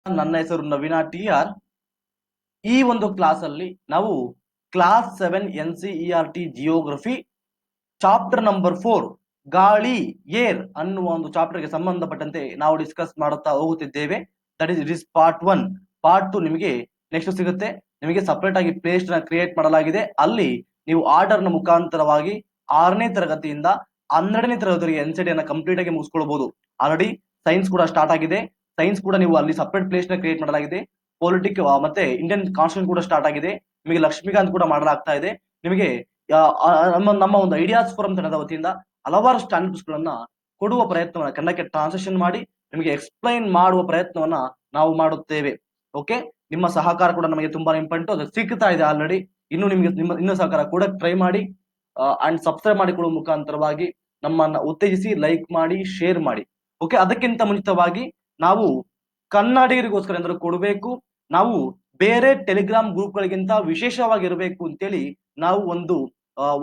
ನನ್ನ ಹೆಸರು ನವೀನ TR. ಈ ಒಂದು ಕ್ಲಾಸ್ ಅಲ್ಲಿ ನಾವು class 7 NCERT geography chapter number 4 ಗಾಳಿ ಏರ್ ಅನ್ನುವ ಒಂದು ಚಾಪ್ಟರ್ ಗೆ ಸಂಬಂಧಪಟ್ಟಂತೆ ನಾವು ಡಿಸ್ಕಸ್ ಮಾಡುತ್ತಾ ಹೋಗುತ್ತಿದ್ದೇವೆ. That is it is part 1. Part 2 ನಿಮಗೆ ನೆಕ್ಸ್ಟ್ ಸಿಗುತ್ತೆ. ನಿಮಗೆ ಸಪರೇಟ್ ಆಗಿ ಪ್ಲೇ ಲಿಸ್ಟ್ ನ ಕ್ರಿಯೇಟ್ ಮಾಡಲಾಗಿದೆ. ಅಲ್ಲಿ ನೀವು ಆರ್ಡರ್ ನ ಮುಖಾಂತರವಾಗಿ 6ನೇ ತರಗತಿಯಿಂದ 12ನೇ ತರಗತಿಗೆ NCERT ಅನ್ನ ಕಂಪ್ಲೀಟ್ ಆಗಿ ಮುಗಿಸ್ಕೊಳ್ಬಹುದು. ಆಲ್ರೆಡಿ ಸೈನ್ಸ್ ಕೂಡ ಸ್ಟಾರ್ಟ್ ಆಗಿದೆ. ಸೈನ್ಸ್ ಕೂಡ ನೀವು ಅಲ್ಲಿ ಸಪರೇಟ್ ಪ್ಲೇಸ್ ನ ಕ್ರಿಯೇಟ್ ಮಾಡಲಾಗಿದೆ. ಪೊಲಿಟಿಕ್ ಮತ್ತೆ ಇಂಡಿಯನ್ ಕಾನ್ಸ್ಟಿಟ್ಯೂಷನ್ ಕೂಡ ಸ್ಟಾರ್ಟ್ ಆಗಿದೆ. ನಿಮಗೆ ಲಕ್ಷ್ಮೀಕಾಂತ್ ಕೂಡ ಮಾಡಲಾಗ್ತಾ ಇದೆ. ನಿಮಗೆ ನಮ್ಮ ಒಂದು ಐಡಿಯಾಸ್ ಫೋರಂ ತಂಡದ ವತಿಯಿಂದ ಹಲವಾರು ಸ್ಟ್ಯಾಂಡರ್ಡ್ಸ್ ಗಳನ್ನ ಕೊಡುವ ಪ್ರಯತ್ನವನ್ನ ಕನ್ನಡಕ್ಕೆ ಟ್ರಾನ್ಸ್ಲೇಷನ್ ಮಾಡಿ ನಿಮಗೆ ಎಕ್ಸ್ಪ್ಲೈನ್ ಮಾಡುವ ಪ್ರಯತ್ನವನ್ನ ನಾವು ಮಾಡುತ್ತೇವೆ. ಓಕೆ, ನಿಮ್ಮ ಸಹಕಾರ ಕೂಡ ನಮಗೆ ತುಂಬಾ ಇಂಪಾರ್ಟೆಂಟ್. ಅದು ಸಿಗ್ತಾ ಇದೆ ಆಲ್ರೆಡಿ. ಇನ್ನು ನಿಮಗೆ ನಿಮ್ಮ ಸಹಕಾರ ಕೂಡ ಟ್ರೈ ಮಾಡಿ ಅಂಡ್ ಸಬ್ಸ್ಕ್ರೈಬ್ ಮಾಡಿಕೊಳ್ಳುವ ಮುಖಾಂತರವಾಗಿ ನಮ್ಮನ್ನ ಉತ್ತೇಜಿಸಿ, ಲೈಕ್ ಮಾಡಿ, ಶೇರ್ ಮಾಡಿ. ಓಕೆ, ಅದಕ್ಕಿಂತ ಮುಂಚಿತವಾಗಿ ನಾವು ಕನ್ನಡಿಗರಿಗೋಸ್ಕರ ಏನಾದ್ರು ಕೊಡಬೇಕು, ನಾವು ಬೇರೆ ಟೆಲಿಗ್ರಾಮ್ ಗ್ರೂಪ್ ಗಳಿಗಿಂತ ವಿಶೇಷವಾಗಿರಬೇಕು ಅಂತೇಳಿ ನಾವು ಒಂದು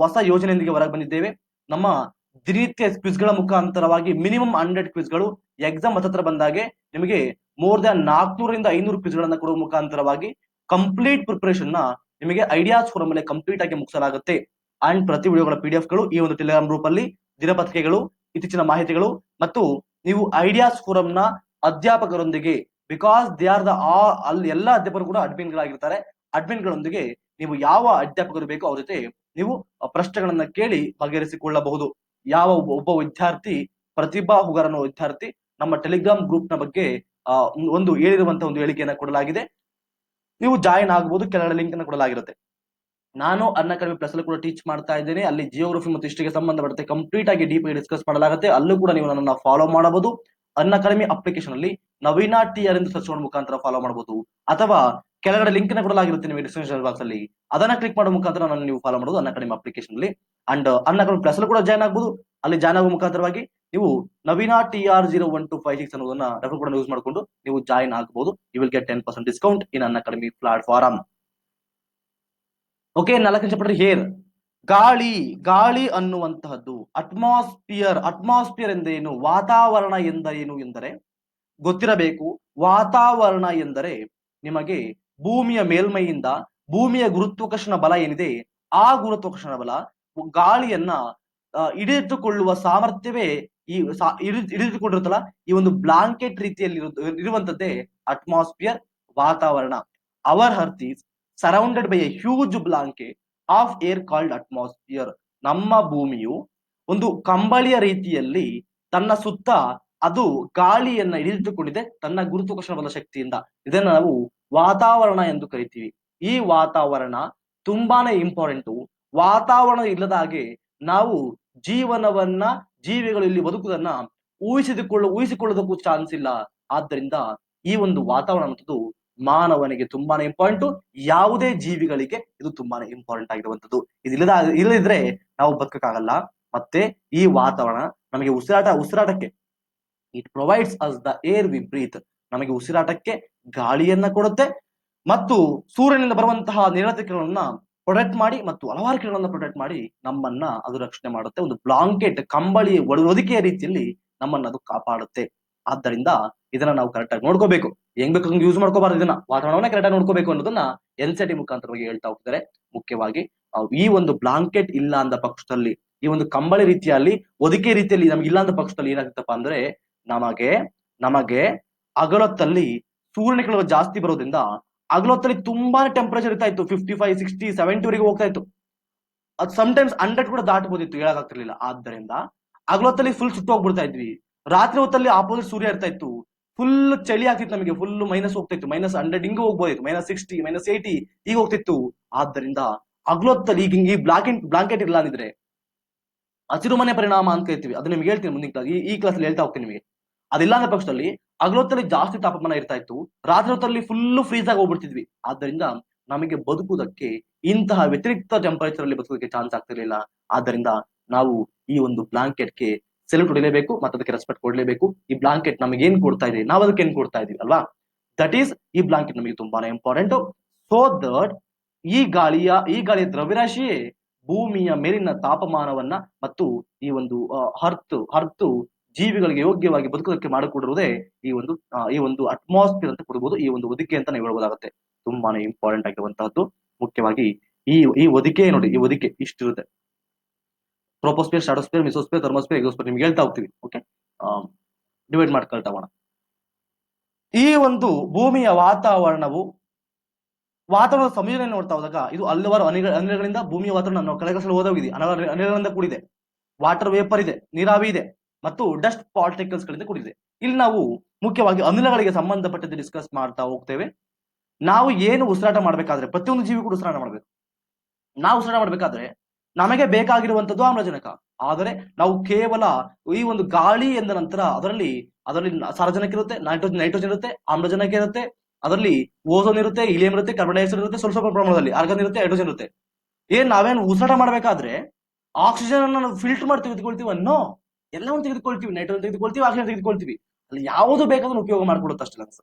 ಹೊಸ ಯೋಜನೆಯೊಂದಿಗೆ ಹೊರಗೆ ಬಂದಿದ್ದೇವೆ. ನಮ್ಮ ದಿನನಿತ್ಯ ಕ್ವಿಸ್ ಗಳ ಮುಖಾಂತರವಾಗಿ ಮಿನಿಮಮ್ 100 ಕ್ವಿಸ್ ಗಳು ಎಕ್ಸಾಮ್ ಹತ್ರ ಬಂದಾಗೆ ನಿಮಗೆ ಮೋರ್ ದನ್ 400ರಿಂದ 500 ಕ್ವಿಸ್ ಗಳನ್ನ ಕೊಡುವ ಮುಖಾಂತರವಾಗಿ ಕಂಪ್ಲೀಟ್ ಪ್ರಿಪರೇಷನ್ ನ ನಿಮಗೆ ಐಡಿಯಾಸ್ ಫೋರಂ ಅಲ್ಲಿ ಕಂಪ್ಲೀಟ್ ಆಗಿ ಮುಗಿಸಲಾಗುತ್ತೆ. ಅಂಡ್ ಪ್ರತಿ ವಿಡಿಯೋಗಳ PDF ಗಳು ಈ ಒಂದು ಟೆಲಿಗ್ರಾಮ್ ಗ್ರೂಪ್ ಅಲ್ಲಿ, ದಿನಪತ್ರಿಕೆಗಳು, ಇತ್ತೀಚಿನ ಮಾಹಿತಿಗಳು ಮತ್ತು ನೀವು ಐಡಿಯಾಸ್ ಫೋರಂ ನ ಅಧ್ಯಾಪಕರೊಂದಿಗೆ, ಬಿಕಾಸ್ ದೇ ಆರ್ ದ ಅಲ್ಲಿ ಎಲ್ಲ ಅಧ್ಯಾಪಕರು ಕೂಡ ಅಡ್ಮಿನ್ ಗಳಾಗಿರ್ತಾರೆ. ಅಡ್ಮಿನ್ ಗಳೊಂದಿಗೆ ನೀವು ಯಾವ ಅಧ್ಯಾಪಕರು ಬೇಕೋ ಅವ್ರ ಜೊತೆ ನೀವು ಪ್ರಶ್ನೆಗಳನ್ನ ಕೇಳಿ ಬಗೆಹರಿಸಿಕೊಳ್ಳಬಹುದು. ಯಾವ ಒಬ್ಬ ವಿದ್ಯಾರ್ಥಿ ಪ್ರತಿಭಾ ಹುಗರ್ ಅನ್ನೋ ವಿದ್ಯಾರ್ಥಿ ನಮ್ಮ ಟೆಲಿಗ್ರಾಮ್ ಗ್ರೂಪ್ ನ ಬಗ್ಗೆ ಒಂದು ಹೇಳಿರುವಂತಹ ಒಂದು ಹೇಳಿಕೆಯನ್ನ ಕೊಡಲಾಗಿದೆ. ನೀವು ಜಾಯಿನ್ ಆಗಬಹುದು. ಕೆಳಗಡೆ ಲಿಂಕ್ ಅನ್ನು ಕೊಡಲಾಗಿರುತ್ತೆ. ನಾನು ಅನ್ಅಕಾಡೆಮಿ ಪ್ಲಸ್ ಅಲ್ಲಿ ಕೂಡ ಟೀಚ್ ಮಾಡ್ತಾ ಇದ್ದೇನೆ. ಅಲ್ಲಿ ಜಿಯೋಗ್ರಫಿ ಮತ್ತು ಹಿಸ್ಟರಿಗೆ ಸಂಬಂಧಪಟ್ಟಂತೆ ಕಂಪ್ಲೀಟ್ ಆಗಿ ಡೀಪ್ ಆಗಿ ಡಿಸ್ಕಸ್ ಮಾಡಲಾಗುತ್ತೆ. ಅಲ್ಲೂ ಕೂಡ ನೀವು ನನ್ನನ್ನು ಫಾಲೋ ಮಾಡಬಹುದು. ಅನ್ಅಕಾಡೆಮಿ ಅಪ್ಲಿಕೇಶನ್ ಅಲ್ಲಿ ನವೀನ TR ಎಂದು ಸರ್ಚ್ ಮಾಡೋ ಮುಖಾಂತರ ಫಾಲೋ ಮಾಡಬಹುದು, ಅಥವಾ ಕೆಳಗಡೆ ಲಿಂಕ್ ನ ಕೊಡಲಾಗಿರುತ್ತೆ ನಿಮಗೆ ಡಿಸ್ಕ್ರಿಪ್ಷನ್ ಬಾಕ್ಸ್ ಅಲ್ಲಿ. ಅದನ್ನ ಕ್ಲಿಕ್ ಮಾಡೋ ಮುಖಾಂತರ ನಾನು ನೀವು ಫಾಲೋ ಮಾಡೋದು ಅನ್ಅಕಾಡೆಮಿ ಅಪ್ಲಿಕೇಶನ್ ಅಲ್ಲಿ. ಅಂಡ್ ಅನ್ಅಕಾಡೆಮಿ ಪ್ಲಸ್ ಅಲ್ಲಿ ಕೂಡ ಜಾಯ್ನ್ ಆಗಬಹುದು. ಅಲ್ಲಿ ಜಾಯ್ನ್ ಆಗುವ ಮುಖಾಂತರವಾಗಿ ನೀವು ನವೀನ TR 01256 ಅನ್ನೋದನ್ನ ರೆಫರ್ ಕೂಡ ಯೂಸ್ ಮಾಡಿಕೊಂಡು ನೀವು ಜಾಯ್ನ್ ಆಗಬಹುದು. You will get 10% discount in Unacademy platform. Okay, 4ನೇ ಚಾಪ್ಟರ್ ಏರ್. ಗಾಳಿ. ಗಾಳಿ ಅನ್ನುವಂತಹದ್ದು ಅಟ್ಮಾಸ್ಫಿಯರ್. ಅಟ್ಮಾಸ್ಫಿಯರ್ ಎಂದರೇನು, ವಾತಾವರಣ ಎಂದರೇನು ಎಂದರೆ ಗೊತ್ತಿರಬೇಕು. ವಾತಾವರಣ ಎಂದರೆ ನಿಮಗೆ ಭೂಮಿಯ ಮೇಲ್ಮೈಯಿಂದ ಭೂಮಿಯ ಗುರುತ್ವಾಕರ್ಷಣ ಬಲ ಏನಿದೆ, ಆ ಗುರುತ್ವಾಕರ್ಷಣ ಬಲ ಗಾಳಿಯನ್ನ ಹಿಡಿದಿಟ್ಟುಕೊಳ್ಳುವ ಸಾಮರ್ಥ್ಯವೇ ಹಿಡಿದಿಟ್ಟುಕೊಂಡಿರುತ್ತಲ್ಲ, ಈ ಒಂದು ಬ್ಲಾಂಕೆಟ್ ರೀತಿಯಲ್ಲಿ ಇರುವಂತದ್ದೇ ಅಟ್ಮಾಸ್ಫಿಯರ್, ವಾತಾವರಣ. Our earth is surrounded by a huge blanket of air called atmosphere. ನಮ್ಮ ಭೂಮಿಯು ಒಂದು ಕಂಬಳಿಯ ರೀತಿಯಲ್ಲಿ ತನ್ನ ಸುತ್ತ ಅದು ಗಾಳಿಯನ್ನ ಹಿಡಿದಿಟ್ಟುಕೊಂಡಿದೆ ತನ್ನ ಗುರುತ್ವಾಕರ್ಷಣ ಬಲ ಶಕ್ತಿಯಿಂದ. ಇದನ್ನ ನಾವು ವಾತಾವರಣ ಎಂದು ಕರಿತೀವಿ. ಈ ವಾತಾವರಣ ತುಂಬಾನೇ ಇಂಪಾರ್ಟೆಂಟು. ವಾತಾವರಣ ಇಲ್ಲದ ಹಾಗೆ ನಾವು ಜೀವನವನ್ನ, ಜೀವಿಗಳು ಇಲ್ಲಿ ಬದುಕುವುದನ್ನ ಊಹಿಸಿಕೊಳ್ಳೋದಕ್ಕೂ ಚಾನ್ಸ್ ಇಲ್ಲ. ಆದ್ದರಿಂದ ಈ ಒಂದು ವಾತಾವರಣ ಅನ್ನುವುದು ಮಾನವನಿಗೆ ತುಂಬಾನೇ ಇಂಪಾರ್ಟೆಂಟ್. ಯಾವುದೇ ಜೀವಿಗಳಿಗೆ ಇದು ತುಂಬಾನೇ ಇಂಪಾರ್ಟೆಂಟ್ ಆಗಿರುವಂತದ್ದು. ಇಲ್ಲದಿದ್ರೆ ನಾವು ಬದುಕಕ್ಕಾಗಲ್ಲ. ಮತ್ತೆ ಈ ವಾತಾವರಣ ನಮಗೆ ಉಸಿರಾಟಕ್ಕೆ it provides us the air we breathe. ನಮಗೆ ಉಸಿರಾಟಕ್ಕೆ ಗಾಳಿಯನ್ನ ಕೊಡುತ್ತೆ ಮತ್ತು ಸೂರ್ಯನಿಂದ ಬರುವಂತಹ ನೇರಳೆ ಕಿರಣಗಳನ್ನ ಪ್ರೊಟೆಕ್ಟ್ ಮಾಡಿ ಮತ್ತು ಹಲವಾರು ಕಿರಣಗಳನ್ನ ಪ್ರೊಟೆಕ್ಟ್ ಮಾಡಿ ನಮ್ಮನ್ನ ಅದು ರಕ್ಷಣೆ ಮಾಡುತ್ತೆ. ಒಂದು ಬ್ಲಾಂಕೆಟ್, ಕಂಬಳಿ ಹೊದಿಕೆಯ ರೀತಿಯಲ್ಲಿ ನಮ್ಮನ್ನ ಅದು ಕಾಪಾಡುತ್ತೆ. ಆದ್ದರಿಂದ ಇದನ್ನ ನಾವು ಕರೆಕ್ಟ್ ಆಗಿ ನೋಡ್ಕೋಬೇಕು. ಹೆಂಗ್ ಬೇಕು ಯೂಸ್ ಮಾಡ್ಕೋಬಾರ್ದು. ಇದನ್ನ ವಾತಾವರಣವನ್ನ ಕರೆಕ್ಟ್ ಆಗಿ ನೋಡ್ಕೋಬೇಕು ಅನ್ನೋದನ್ನ NCERT ಮುಖಾಂತರವಾಗಿ ಹೇಳ್ತಾ ಹೋಗ್ತಾರೆ. ಮುಖ್ಯವಾಗಿ ಈ ಒಂದು ಬ್ಲಾಂಕೆಟ್ ಇಲ್ಲ ಅಂದ ಪಕ್ಷದಲ್ಲಿ, ಈ ಒಂದು ಕಂಬಳಿ ರೀತಿಯಲ್ಲಿ ಹೊದಿಕೆ ರೀತಿಯಲ್ಲಿ ನಮ್ಗೆ ಇಲ್ಲ ಅಂದ ಪಕ್ಷದಲ್ಲಿ ಏನಾಗುತ್ತಪ್ಪ ಅಂದ್ರೆ ನಮಗೆ ಅಗಲೊತ್ತಲ್ಲಿ ಸೂರ್ಯನ ಕಿರಣಗಳು ಜಾಸ್ತಿ ಬರೋದ್ರಿಂದ ಅಗಲೊತ್ತಲ್ಲಿ ತುಂಬಾನೇ ಟೆಂಪರೇಚರ್ ಇರ್ತಾ ಇತ್ತು. 55, 60, 70 ವರೆಗೆ ಹೋಗ್ತಾ ಇತ್ತು. ಅದು ಸಮ್ಟೈಮ್ಸ್ 100 ಕೂಡ ದಾಟಬಹುದಿತ್ತು, ಹೇಳಕ್ಕಾಗ್ತಿರ್ಲಿಲ್ಲ. ಆದ್ದರಿಂದ ಅಗಲೊತ್ತಲ್ಲಿ ಫುಲ್ ಸುಟ್ಟು ಹೋಗ್ಬಿಡ್ತಾ ಇದ್ವಿ. ರಾತ್ರಿ ಹೊತ್ತಲ್ಲಿ ಆಪೋಸಿಟ್ ಸೂರ್ಯ ಇರ್ತಾ ಇತ್ತು. ಫುಲ್ ಚಳಿ ಆಗ್ತಿತ್ತು ನಮಗೆ. ಫುಲ್ ಮೈನಸ್ ಹೋಗ್ತಾ ಇತ್ತು. -100 ಹಿಂಗೆ ಹೋಗ್ಬೋದಿತ್ತು. -60, -80 ಈಗ ಹೋಗ್ತಿತ್ತು. ಆದ್ದರಿಂದ ಅಗಲೊತ್ತಲ್ಲಿ ಈಗ ಈ ಬ್ಲಾಂಕೆಟ್ ಇಲ್ಲ ಅಂದಿದ್ರೆ ಹಸಿರು ಮನೆ ಪರಿಣಾಮ ಅಂತ ಕರಿತೀವಿ. ಅದು ನಿಮ್ಗೆ ಹೇಳ್ತೀನಿ ಮುಂದಿನ ಕ್ಲಾಸ್, ಈ ಕ್ಲಾಸ್ ಅಲ್ಲಿ ಹೇಳ್ತಾ ಹೋಗ್ತೀನಿ ನಿಮಗೆ. ಅದಿಲ್ಲ ಅಂದ ಪಕ್ಷದಲ್ಲಿ ಅಗಲೊತ್ತಲ್ಲಿ ಜಾಸ್ತಿ ತಾಪಮಾನ ಇರ್ತಾ ಇತ್ತು, ರಾತ್ರಿ ಹೊತ್ತಲ್ಲಿ ಫುಲ್ ಫ್ರೀಸ್ ಆಗಿ ಹೋಗ್ಬಿಡ್ತಿದ್ವಿ. ಆದ್ದರಿಂದ ನಮಗೆ ಬದುಕುವುದಕ್ಕೆ ಇಂತಹ ವ್ಯತಿರಿಕ್ತ ಟೆಂಪರೇಚರ್ ಅಲ್ಲಿ ಬದುಕೋದಕ್ಕೆ ಚಾನ್ಸ್ ಆಗ್ತಿರ್ಲಿಲ್ಲ. ಆದ್ದರಿಂದ ನಾವು ಈ ಒಂದು ಬ್ಲಾಂಕೆಟ್ಗೆ ಸೆಲ್ಯೂಟ್ ಹೊಡಿಲೇಬೇಕು ಮತ್ತು ಅದಕ್ಕೆ ರೆಸ್ಪೆಕ್ಟ್ ಕೊಡ್ಲೇಬೇಕು. ಈ ಬ್ಲಾಂಕೆಟ್ ನಮಗೆ ಏನ್ ಕೊಡ್ತಾ ಇದೆ, ನಾವು ಅದಕ್ಕೆ ಏನ್ ಕೊಡ್ತಾ ಇದೀವಿ ಅಲ್ವಾ, ದಟ್ ಈಸ್ ಈ ಬ್ಲಾಂಕೆಟ್ ನಮಗೆ ತುಂಬಾನೇ ಇಂಪಾರ್ಟೆಂಟ್. ಸೋ ದಟ್ ಈ ಗಾಳಿಯ ದ್ರವ್ಯರಾಶಿಯೇ ಭೂಮಿಯ ಮೇಲಿನ ತಾಪಮಾನವನ್ನ ಮತ್ತು ಈ ಒಂದು ಅರ್ತ್ ಜೀವಿಗಳಿಗೆ ಯೋಗ್ಯವಾಗಿ ಬದುಕೋದಕ್ಕೆ ಮಾಡಿಕೊಡಿರುವುದೇ ಈ ಒಂದು ಅಟ್ಮಾಸ್ಫಿಯರ್ ಅಂತ ಕೊಡ್ಬೋದು, ಈ ಒಂದು ಹೊದಿಕೆ ಅಂತ ನೀವು ಹೇಳ್ಬೋದಾಗುತ್ತೆ. ತುಂಬಾನೇ ಇಂಪಾರ್ಟೆಂಟ್ ಆಗಿರುವಂತಹದ್ದು. ಮುಖ್ಯವಾಗಿ ಈ ಹೊದಿಕೆ ನೋಡಿ, ಈ ಹೊದಿಕೆ ಇಷ್ಟಿರುತ್ತೆ: ಟ್ರೋಪೋಸ್ಫಿಯರ್, ಸ್ಟ್ರಾಟೋಸ್ಫಿಯರ್, ಮಿಸೋಸ್ಫಿಯರ್, ಥರ್ಮೋಸ್ಫಿಯರ್, ಎಕ್ಸೋಸ್ಫಿಯರ್. ನಿಮ್ಗೆ ಹೇಳ್ತಾ ಹೋಗ್ತೀವಿ. ಓಕೆ, ಡಿವೈಡ್ ಮಾಡ್ಕೊಳ್ತಾ ಹೋಗೋಣ. ಈ ಒಂದು ಭೂಮಿಯ ವಾತಾವರಣದ ಸಂಯೋಜನೆ ನೋಡ್ತಾ ಹೋದಾಗ ಇದು ಹಲವಾರು ಅನಿಲಗಳಿಂದ ಭೂಮಿಯ ವಾತಾವರಣ ನಾವು ಕೆಳಗಸಲು ಹೋದೋಗಿದೆ. ಅನಿಲಗಳಿಂದ ಕೂಡಿದೆ, ವಾಟರ್ ವೇಪರ್ ಇದೆ, ನೀರಾವಿ ಇದೆ ಮತ್ತು ಡಸ್ಟ್ ಪಾರ್ಟಿಕಲ್ಸ್ ಗಳಿಂದ ಕೂಡಿದೆ. ಇಲ್ಲಿ ನಾವು ಮುಖ್ಯವಾಗಿ ಅನಿಲಗಳಿಗೆ ಸಂಬಂಧಪಟ್ಟಂತೆ ಡಿಸ್ಕಸ್ ಮಾಡ್ತಾ ಹೋಗ್ತೇವೆ. ನಾವು ಏನು ಉಸಿರಾಟ ಮಾಡ್ಬೇಕಾದ್ರೆ, ಪ್ರತಿಯೊಂದು ಜೀವಿ ಕೂಡ ಉಸಿರಾಟ ಮಾಡ್ಬೇಕು. ನಾವು ಉಸಿರಾಟ ಮಾಡ್ಬೇಕಾದ್ರೆ ನಮಗೆ ಬೇಕಾಗಿರುವಂತದ್ದು ಆಮ್ಲಜನಕ. ಆದರೆ ನಾವು ಕೇವಲ ಈ ಒಂದು ಗಾಳಿ ಎಂದ ನಂತರ ಅದರಲ್ಲಿ ಸಾರಜನಕ ಇರುತ್ತೆ, ನೈಟ್ರೋಜನ್ ಇರುತ್ತೆ, ಆಮ್ಲಜನಕ ಇರುತ್ತೆ, ಅದರಲ್ಲಿ ಓಝೋನ್ ಇರುತ್ತೆ, ಹೀಲಿಯಂ ಇರುತ್ತೆ, ಕಾರ್ಬನ್ ಡೈಆಕ್ಸೈಡ್ ಇರುತ್ತೆ, ಸ್ವಲ್ಪ ಸ್ವಲ್ಪ ಪ್ರಮಾಣದಲ್ಲಿ ಆರ್ಗಾನ್ ಇರುತ್ತೆ, ಹೈಡ್ರೋಜನ್ ಇರುತ್ತೆ. ನಾವೇನು ಉಸಿರಾಟ ಮಾಡ್ಬೇಕಾದ್ರೆ ಆಕ್ಸಿಜನ್ ಅನ್ನು ನಾವು ಫಿಲ್ಟರ್ ಮಾಡಿ ತೆಗೆದುಕೊಳ್ತೀವಿ ಅನ್ನೋ, ಎಲ್ಲವನ್ನು ತೆಗೆದುಕೊಳ್ತೀವಿ, ನೈಟ್ರೋಜನ್ ತೆಗೆದುಕೊಳ್ತೀವಿ, ಆಕ್ಸಿಜನ್ ತೆಗೆದುಕೊಳ್ತೀವಿ. ಅಲ್ಲಿ ಯಾವುದು ಬೇಕಾದ್ರೂ ಉಪಯೋಗ ಮಾಡ್ಕೊಡುತ್ತೆ ಅಷ್ಟೇ ಅನ್ಸ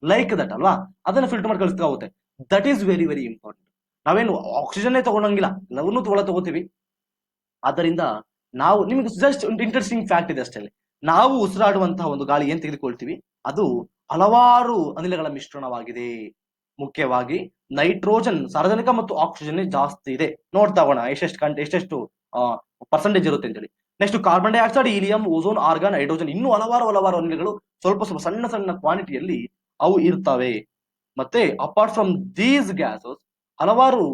ಲೈಕ್ ದಟ್ ಅಲ್ವಾ. ಅದನ್ನ ಫಿಲ್ಟರ್ ಮಾಡಿ ಕಳಿಸ್ತಾ ಹೋಗುತ್ತೆ. That is very very important. ನಾವೇನು ಆಕ್ಸಿಜನ್ ತಗೊಳಂಗಿಲ್ಲ, ಎಲ್ಲವನ್ನೂ ತಗೋತೀವಿ. ಆದ್ದರಿಂದ ನಾವು, ನಿಮಗೆ ಜಸ್ಟ್ ಒಂದು ಇಂಟ್ರೆಸ್ಟಿಂಗ್ ಫ್ಯಾಕ್ಟ್ ಇದೆ ಅಷ್ಟೇ. ನಾವು ಉಸಿರಾಡುವಂತಹ ಒಂದು ಗಾಳಿ ಏನ್ ತೆಗೆದುಕೊಳ್ತೀವಿ ಅದು ಹಲವಾರು ಅನಿಲಗಳ ಮಿಶ್ರಣವಾಗಿದೆ. ಮುಖ್ಯವಾಗಿ ನೈಟ್ರೋಜನ್, ಸಾರಜನಕ ಮತ್ತು ಆಕ್ಸಿಜನ್ ಜಾಸ್ತಿ ಇದೆ. ನೋಡ್ತಾ ಹೋಗೋಣ ಎಷ್ಟೆಷ್ಟು ಪರ್ಸೆಂಟೇಜ್ ಇರುತ್ತೆ ಅಂತೇಳಿ. Next carbon dioxide, helium, ozone, argon, hydrogen, ಇನ್ನೂ ಹಲವಾರು ಅನಿಲಗಳು ಸ್ವಲ್ಪ ಸಣ್ಣ ಸಣ್ಣ ಕ್ವಾಂಟಿಟಿಯಲ್ಲಿ ಅವು ಇರ್ತವೆ. ಮತ್ತೆ ಅಪಾರ್ಟ್ ಫ್ರಮ್ ದೀಸ್ ಗ್ಯಾಸಸ್ ಹಲವಾರು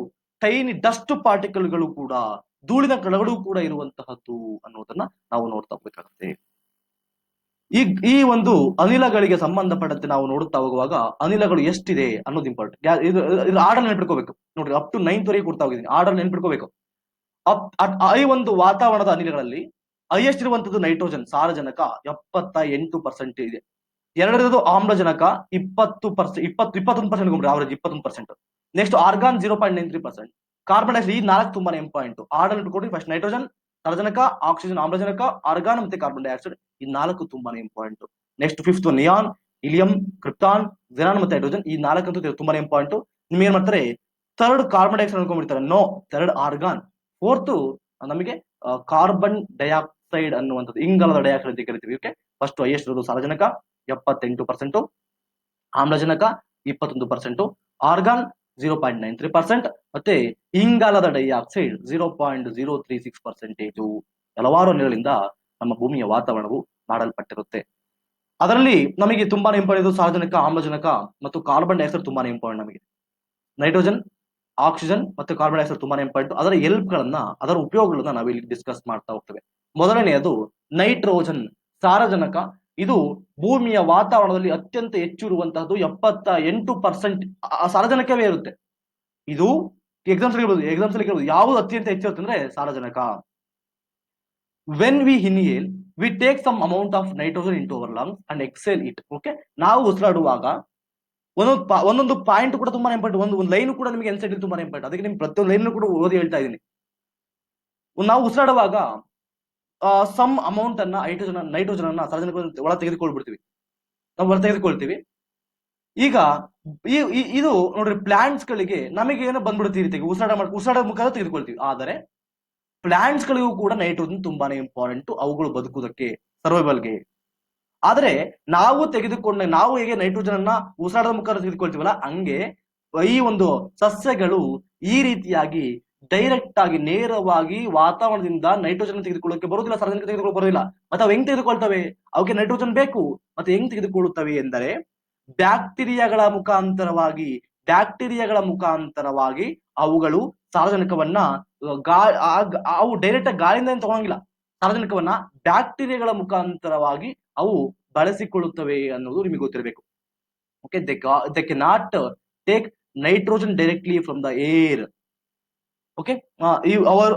ಟೈನಿ ಡಸ್ಟ್ ಪಾರ್ಟಿಕಲ್ಗಳು ಕೂಡ, ಧೂಳಿನ ಕಣಗಳು ಕೂಡ ಇರುವಂತಹದ್ದು ಅನ್ನೋದನ್ನ ನಾವು ನೋಡ್ತಾ ಹೋಗ್ಬೇಕಾಗುತ್ತೆ. ಈ ಒಂದು ಅನಿಲಗಳಿಗೆ ಸಂಬಂಧಪಟ್ಟಂತೆ ನಾವು ನೋಡುತ್ತಾ ಹೋಗುವಾಗ ಅನಿಲಗಳು ಎಷ್ಟಿದೆ ಅನ್ನೋದು ಇಂಪಾರ್ಟೆಂಟ್. ಇದು ಆರ್ಡರ್ ನೆನ್ಪಿಟ್ಕೋಬೇಕು ನೋಡ್ರಿ. ಅಪ್ ಟು 9th ವರೆಗೆ ಕೊಡ್ತಾ ಹೋಗಿದ್ದೀನಿ, ಆರ್ಡರ್ ನೆನ್ಪಿಟ್ಕೋಬೇಕು. ಈ ಒಂದು ವಾತಾವರಣದ ಅನಿಲಗಳಲ್ಲಿ ಹೈಯೆಸ್ಟ್ ಇರುವಂತದ್ದು ನೈಟ್ರೋಜನ್, ಸಾರಜನಕ 78% ಇದೆ. ಎರಡನೇದು ಆಮ್ಲಜನಕ 21%, average 21%. Next argon 0.93%, carbon dioxide. ಈ 4 ತುಂಬಾನೇ ಇಂಪಾರ್ಟೆಂಟ್. ಆರ್ಡರ್ ಇಟ್ಕೊಡ್ರಿ. ಫಸ್ಟ್ ನೈಟ್ರೋಜನ್, ಸಾರಜನಕ, ಆಕ್ಸಿಜನ್, ಆಮ್ಲಜನಕ, ಆರ್ಗಾನ್ ಮತ್ತೆ ಕಾರ್ಬನ್ ಡೈಆಕ್ಸೈಡ್. ಈ 4 ತುಂಬಾನೇ important. Next 5th neon, helium, krypton, xenon ಮತ್ತೆ ಹೈಡ್ರೋಜನ್. ಈ 4 ಅಂತೂ ತುಂಬಾನೇ ಇಂಪಾರ್ಟೆಂಟ್. ನಿಮ್ಗೆ ಏನ್ ಮಾಡ್ತಾರೆ, 3rd ಕಾರ್ಬನ್ ಡೈಆಕ್ಸೈಡ್ ಅನ್ಕೊಂಡ್ಬಿಡ್ತಾರೆ. ನೋ, 3rd ಆರ್ಗಾನ್, 4th ನಮಗೆ ಕಾರ್ಬನ್ ಡೈಆಕ್ಸೈಡ್ ಅನ್ನುವಂಥದ್ದು, ಇಂಗಾಲದ ಡೈಆಕ್ಸೈಡ್ ಅಂತ ಕರಿತೀವಿ. ಓಕೆ, ಫಸ್ಟ್ ಹೈಯೆಸ್ಟ್ ಇರೋದು ಸಾರಜನಕ 78%, ಆಮ್ಲಜನಕ 21%, ಆರ್ಗಾನ್ 0.93%, ಮತ್ತೆ ಇಂಗಾಲದ ಡೈಆಕ್ಸೈಡ್ 0.036%. ಹಲವಾರು ಅನಿಲಗಳಿಂದ ನಮ್ಮ ಭೂಮಿಯ ವಾತಾವರಣವು ಮಾಡಲ್ಪಟ್ಟಿರುತ್ತೆ. ಅದರಲ್ಲಿ ನಮಗೆ ತುಂಬಾನೇ ಇಂಪಾರ್ಟೆಂಟ್ ಸಾರಜನಕ, ಆಮ್ಲಜನಕ ಮತ್ತು ಕಾರ್ಬನ್ ಡೈಆಕ್ಸೈಡ್ ತುಂಬಾನೇ ಇಂಪಾರ್ಟೆಂಟ್. ನಮಗೆ ನೈಟ್ರೋಜನ್, ಆಕ್ಸಿಜನ್ ಮತ್ತು ಕಾರ್ಬನ್ ಡೈಆಕ್ಸೈಡ್ ತುಂಬಾನೇ ಇಂಪಾರ್ಟೆಂಟ್. ಅದರ ಅದರ ಉಪಯೋಗಗಳನ್ನ ನಾವಿಲ್ಲಿ ಡಿಸ್ಕಸ್ ಮಾಡ್ತಾ ಹೋಗ್ತೇವೆ. ಮೊದಲನೆಯದು ನೈಟ್ರೋಜನ್, ಸಾರಜನಕ. ಇದು ಭೂಮಿಯ ವಾತಾವರಣದಲ್ಲಿ ಅತ್ಯಂತ ಹೆಚ್ಚು ಇರುವಂತಹದ್ದು, 78% ಸಾರಜನಕವೇ ಇರುತ್ತೆ. ಇದು ಎಕ್ಸಾಮ್ಸ್ ಕೇಳಬಹುದು ಯಾವುದು ಅತ್ಯಂತ ಹೆಚ್ಚಿರುತ್ತೆ ಅಂದ್ರೆ ಸಾರಜನಕ. When we inhale we take some amount of nitrogen into our lungs and exhale it. Okay, ನಾವು ಉಸಿರಾಡುವಾಗ ಒಂದೊಂದು ಪಾಯಿಂಟ್ ಕೂಡ ತುಂಬಾ ಇಂಪಾರ್ಟೆಂಟ್. ಒಂದು ಲೈನ್ ಕೂಡ ನಿಮಗೆ ಎನ್ಸೈಡ್ ತುಂಬಾ ಇಂಪಾರ್ಟೆಂಟ್. ಅದಕ್ಕೆ ನಿಮ್ಗೆ ಪ್ರತಿಯೊಂದು ಲೈನ್ ಕೂಡ ಓದಿ ಹೇಳ್ತಾ ಇದ್ದೀನಿ. ನಾವು ಉಸಿರಾಡುವಾಗ ಸಮ್ ಅಮೌಂಟ್ ಅನ್ನ ನೈಟ್ರೋಜನ್ ಅನ್ನ ಸಾರಜನಕ ಒಳ ತೆಗೆದುಕೊಳ್ಬಿಡ್ತೀವಿ, ನಾವು ಹೊರ ತೆಗೆದುಕೊಳ್ತೀವಿ. ಈಗ ಇದು ನೋಡ್ರಿ, ಪ್ಲಾಂಟ್ಸ್ ಗಳಿಗೆ ನಮಗೆ ಏನೋ ಬಂದ್ಬಿಡುತ್ತೆ, ಈ ರೀತಿ ಉಸಿರಾಡ ಮುಖಾಂತರ ತೆಗೆದುಕೊಳ್ತೀವಿ. ಆದರೆ ಪ್ಲಾಂಟ್ಸ್ ಗಳಿಗೂ ಕೂಡ ನೈಟ್ರೋಜನ್ ತುಂಬಾನೇ ಇಂಪಾರ್ಟೆಂಟ್, ಅವುಗಳು ಬದುಕುವುದಕ್ಕೆ, ಸರ್ವೈವಲ್ಗೆ. ಆದ್ರೆ ನಾವು ಹೇಗೆ ನೈಟ್ರೋಜನ್ ಅನ್ನ ಉಸಿರಾಡದ ಮುಖಾಂತರ ತೆಗೆದುಕೊಳ್ತೀವಲ್ಲ, ಹಂಗೆ ಈ ಒಂದು ಸಸ್ಯಗಳು ಈ ರೀತಿಯಾಗಿ ಡೈರೆಕ್ಟ್ ಆಗಿ ನೇರವಾಗಿ ವಾತಾವರಣದಿಂದ ನೈಟ್ರೋಜನ್ ತೆಗೆದುಕೊಳ್ಳೋಕೆ ಬರುವುದಿಲ್ಲ, ಸಾರಜನಕ ತೆಗೆದುಕೊಳ್ಳೋಕೆ ಬರುವುದಿಲ್ಲ. ಮತ್ತೆ ಅವು ಹೆಂಗ್ ತೆಗೆದುಕೊಳ್ತವೆ? ಅವಕ್ಕೆ ನೈಟ್ರೋಜನ್ ಬೇಕು. ಮತ್ತೆ ಹೆಂಗ್ ತೆಗೆದುಕೊಳ್ಳುತ್ತವೆ ಎಂದರೆ ಬ್ಯಾಕ್ಟೀರಿಯಾಗಳ ಮುಖಾಂತರವಾಗಿ ಅವುಗಳು ಸಾರಜನಕವನ್ನ ಅವು ಡೈರೆಕ್ಟ್ ಆಗಿ ಗಾಳಿಯಿಂದ ತಗೊಳಂಗಿಲ್ಲ. ಸಾರಜನಕವನ್ನ ಬ್ಯಾಕ್ಟೀರಿಯಾಗಳ ಮುಖಾಂತರವಾಗಿ ಅವು ಬಳಸಿಕೊಳ್ಳುತ್ತವೆ ಅನ್ನೋದು ನಿಮಗೆ ಗೊತ್ತಿರಬೇಕು. Okay, they can not take nitrogen directly from the air. Okay,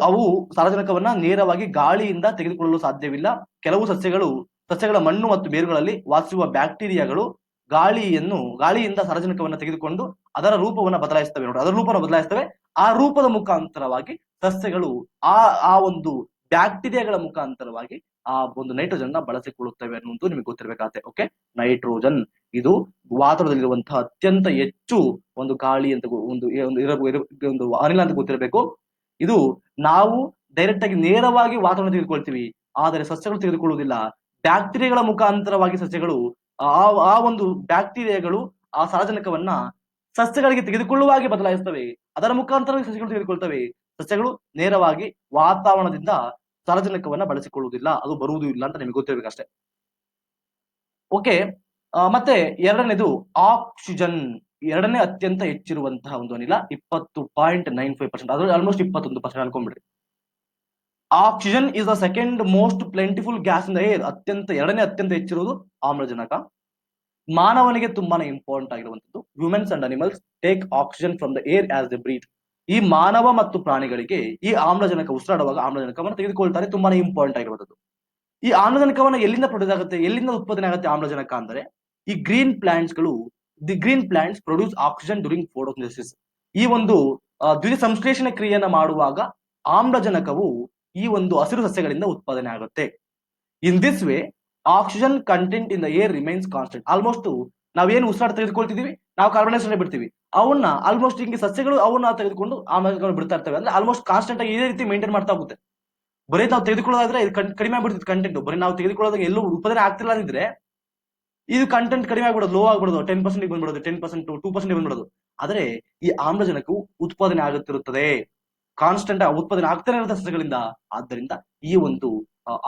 ಅವು ಸಾರಜನಕವನ್ನ ನೇರವಾಗಿ ಗಾಳಿಯಿಂದ ತೆಗೆದುಕೊಳ್ಳಲು ಸಾಧ್ಯವಿಲ್ಲ. ಕೆಲವು ಸಸ್ಯಗಳ ಮಣ್ಣು ಮತ್ತು ಬೇರುಗಳಲ್ಲಿ ವಾಸಿಸುವ ಬ್ಯಾಕ್ಟೀರಿಯಾಗಳು ಗಾಳಿಯಿಂದ ಸಾರಜನಕವನ್ನ ತೆಗೆದುಕೊಂಡು ಅದರ ರೂಪವನ್ನ ಬದಲಾಯಿಸ್ತವೆ. ನೋಡಿ, ಅದರ ರೂಪವನ್ನು ಬದಲಾಯಿಸ್ತವೆ. ಆ ರೂಪದ ಮುಖಾಂತರವಾಗಿ ಸಸ್ಯಗಳು ಆ ಒಂದು ಬ್ಯಾಕ್ಟೀರಿಯಾಗಳ ಮುಖಾಂತರವಾಗಿ ಆ ಒಂದು ನೈಟ್ರೋಜನ್ ಬಳಸಿಕೊಳ್ಳುತ್ತವೆ ಅನ್ನುವುದು ನಿಮಗೆ ಗೊತ್ತಿರಬೇಕಾಗುತ್ತೆ. ಓಕೆ, ನೈಟ್ರೋಜನ್ ಇದು ವಾತಾವರಣದಲ್ಲಿರುವಂತಹ ಅತ್ಯಂತ ಹೆಚ್ಚು ಒಂದು ಗಾಳಿ ಅಂತ ಒಂದು ಅನಿಲ ಅಂತ ಗೊತ್ತಿರಬೇಕು. ಇದು ನಾವು ಡೈರೆಕ್ಟ್ ಆಗಿ ನೇರವಾಗಿ ವಾತಾವರಣ ತೆಗೆದುಕೊಳ್ತೀವಿ, ಆದರೆ ಸಸ್ಯಗಳು ತೆಗೆದುಕೊಳ್ಳುವುದಿಲ್ಲ. ಬ್ಯಾಕ್ಟೀರಿಯಾಗಳ ಮುಖಾಂತರವಾಗಿ ಸಸ್ಯಗಳು ಆ ಒಂದು ಬ್ಯಾಕ್ಟೀರಿಯಾಗಳು ಆ ಸಾರಜನಕವನ್ನ ಸಸ್ಯಗಳಿಗೆ ತೆಗೆದುಕೊಳ್ಳುವಾಗೆ ಬದಲಾಯಿಸ್ತವೆ. ಅದರ ಮುಖಾಂತರ ಸಸ್ಯಗಳು ತೆಗೆದುಕೊಳ್ತವೆ. ಸಸ್ಯಗಳು ನೇರವಾಗಿ ವಾತಾವರಣದಿಂದ ಸಾರಜನಕವನ್ನ ಬಳಸಿಕೊಳ್ಳುವುದಿಲ್ಲ, ಅದು ಬರುವುದೂ ಇಲ್ಲ ಅಂತ ನಿಮಗೆ ಗೊತ್ತಿರಬೇಕಷ್ಟೇ. ಓಕೆ. ಮತ್ತೆ ಎರಡನೇದು ಆಕ್ಸಿಜನ್. ಎರಡನೇ ಅತ್ಯಂತ ಹೆಚ್ಚಿರುವಂತಹ ಒಂದು ಅನಿಲ 20.95%, ಅದ್ರಲ್ಲಿ ಆಲ್ಮೋಸ್ಟ್ 21% ಅನ್ಕೊಂಡ್ಬಿಡ್ರಿ. Oxygen is the second most plentiful gas in the air. ಎರಡನೇ ಅತ್ಯಂತ ಹೆಚ್ಚಿರುವುದು ಆಮ್ಲಜನಕ. ಮಾನವನಿಗೆ ತುಂಬಾನೇ ಇಂಪಾರ್ಟೆಂಟ್ ಆಗಿರುವಂತದ್ದು. Humans and animals take oxygen from the air as the breathe. ಈ ಮಾನವ ಮತ್ತು ಪ್ರಾಣಿಗಳಿಗೆ ಈ ಆಮ್ಲಜನಕ ಉಸಿರಾಡುವಾಗ ಆಮ್ಲಜನಕವನ್ನು ತೆಗೆದುಕೊಳ್ತಾರೆ, ತುಂಬಾನೇ ಇಂಪಾರ್ಟೆಂಟ್ ಆಗಿರುವಂತದ್ದು. ಈ ಆಮ್ಲಜನಕವನ್ನ ಎಲ್ಲಿಂದ ಪ್ರೊಡ್ಯೂಸ್ ಆಗುತ್ತೆ, ಎಲ್ಲಿಂದ ಉತ್ಪಾದನೆ ಆಗುತ್ತೆ ಆಮ್ಲಜನಕ ಅಂದ್ರೆ ಈ green plants produce oxygen during photosynthesis. ಈ ಒಂದು ದ್ವಿತೀಯ ಸಂಶ್ಲೇಷಣೆ ಕ್ರಿಯೆಯನ್ನ ಮಾಡುವಾಗ ಆಮ್ಲಜನಕವು ಈ ಒಂದು ಹಸಿರು ಸಸ್ಯಗಳಿಂದ ಉತ್ಪಾದನೆ ಆಗುತ್ತೆ. In this way oxygen content in the air remains constant. Almost ನಾವೇನು ಉಸಿರಾಟ ತೆಗೆದುಕೊಳ್ತಿದೀವಿ, ನಾವು ಕಾರ್ಬನ್ ಡೈಆಕ್ಸೈಡ್ ಬಿಡ್ತೀವಿ, ಅವನ್ನ ಆಲ್ಮೋಸ್ಟ್ ಹಿಂಗೆ ಸಸ್ಯಗಳು ಅವನ್ನ ತೆಗೆದುಕೊಂಡು ಆಮ್ಲಜನಕ ಬಿಡ್ತಾ ಇರ್ತವೆ. ಅಂದ್ರೆ ಆಲ್ಮೋಸ್ಟ್ ಕಾನ್ಸ್ಟೆಂಟ್ ಆಗಿ ಇದೇ ರೀತಿ ಮೇಂಟೈನ್ ಮಾಡ್ತಾ ಹೋಗುತ್ತೆ. ಬರೀ ನಾವು ತೆಗೆದುಕೊಳ್ಳೋದಾದ್ರೆ ಕಡಿಮೆ ಆಗ್ಬಿಡ್ತಿತ್ತು ಕಂಟೆಂಟ್. ಬರೀ ನಾವು ತೆಗೆದುಕೊಳ್ಳೋದಾಗ ಎಲ್ಲೂ ಉತ್ಪಾದನೆ ಆಗ್ತಿಲ್ಲ ಅಂದ್ರೆ ಇದು ಕಂಟೆಂಟ್ ಕಡಿಮೆ ಆಗ್ಬಿಡೋದು, ಲೋ ಆಗ್ಬಿಡೋದು, 10% ಬಂದ್ಬಿಡೋದು, 10% 2% ಬಂದ್ಬಿಡೋದು. ಆದ್ರೆ ಈ ಆಮ್ಲಜನಕವು ಉತ್ಪಾದನೆ ಆಗುತ್ತಿರುತ್ತದೆ, ಕಾನ್ಸ್ಟೆಂಟ್ ಉತ್ಪಾದನೆ ಆಗ್ತಾನೆ ಇರುತ್ತೆ ಸಸ್ಯಗಳಿಂದ. ಆದ್ದರಿಂದ ಈ ಒಂದು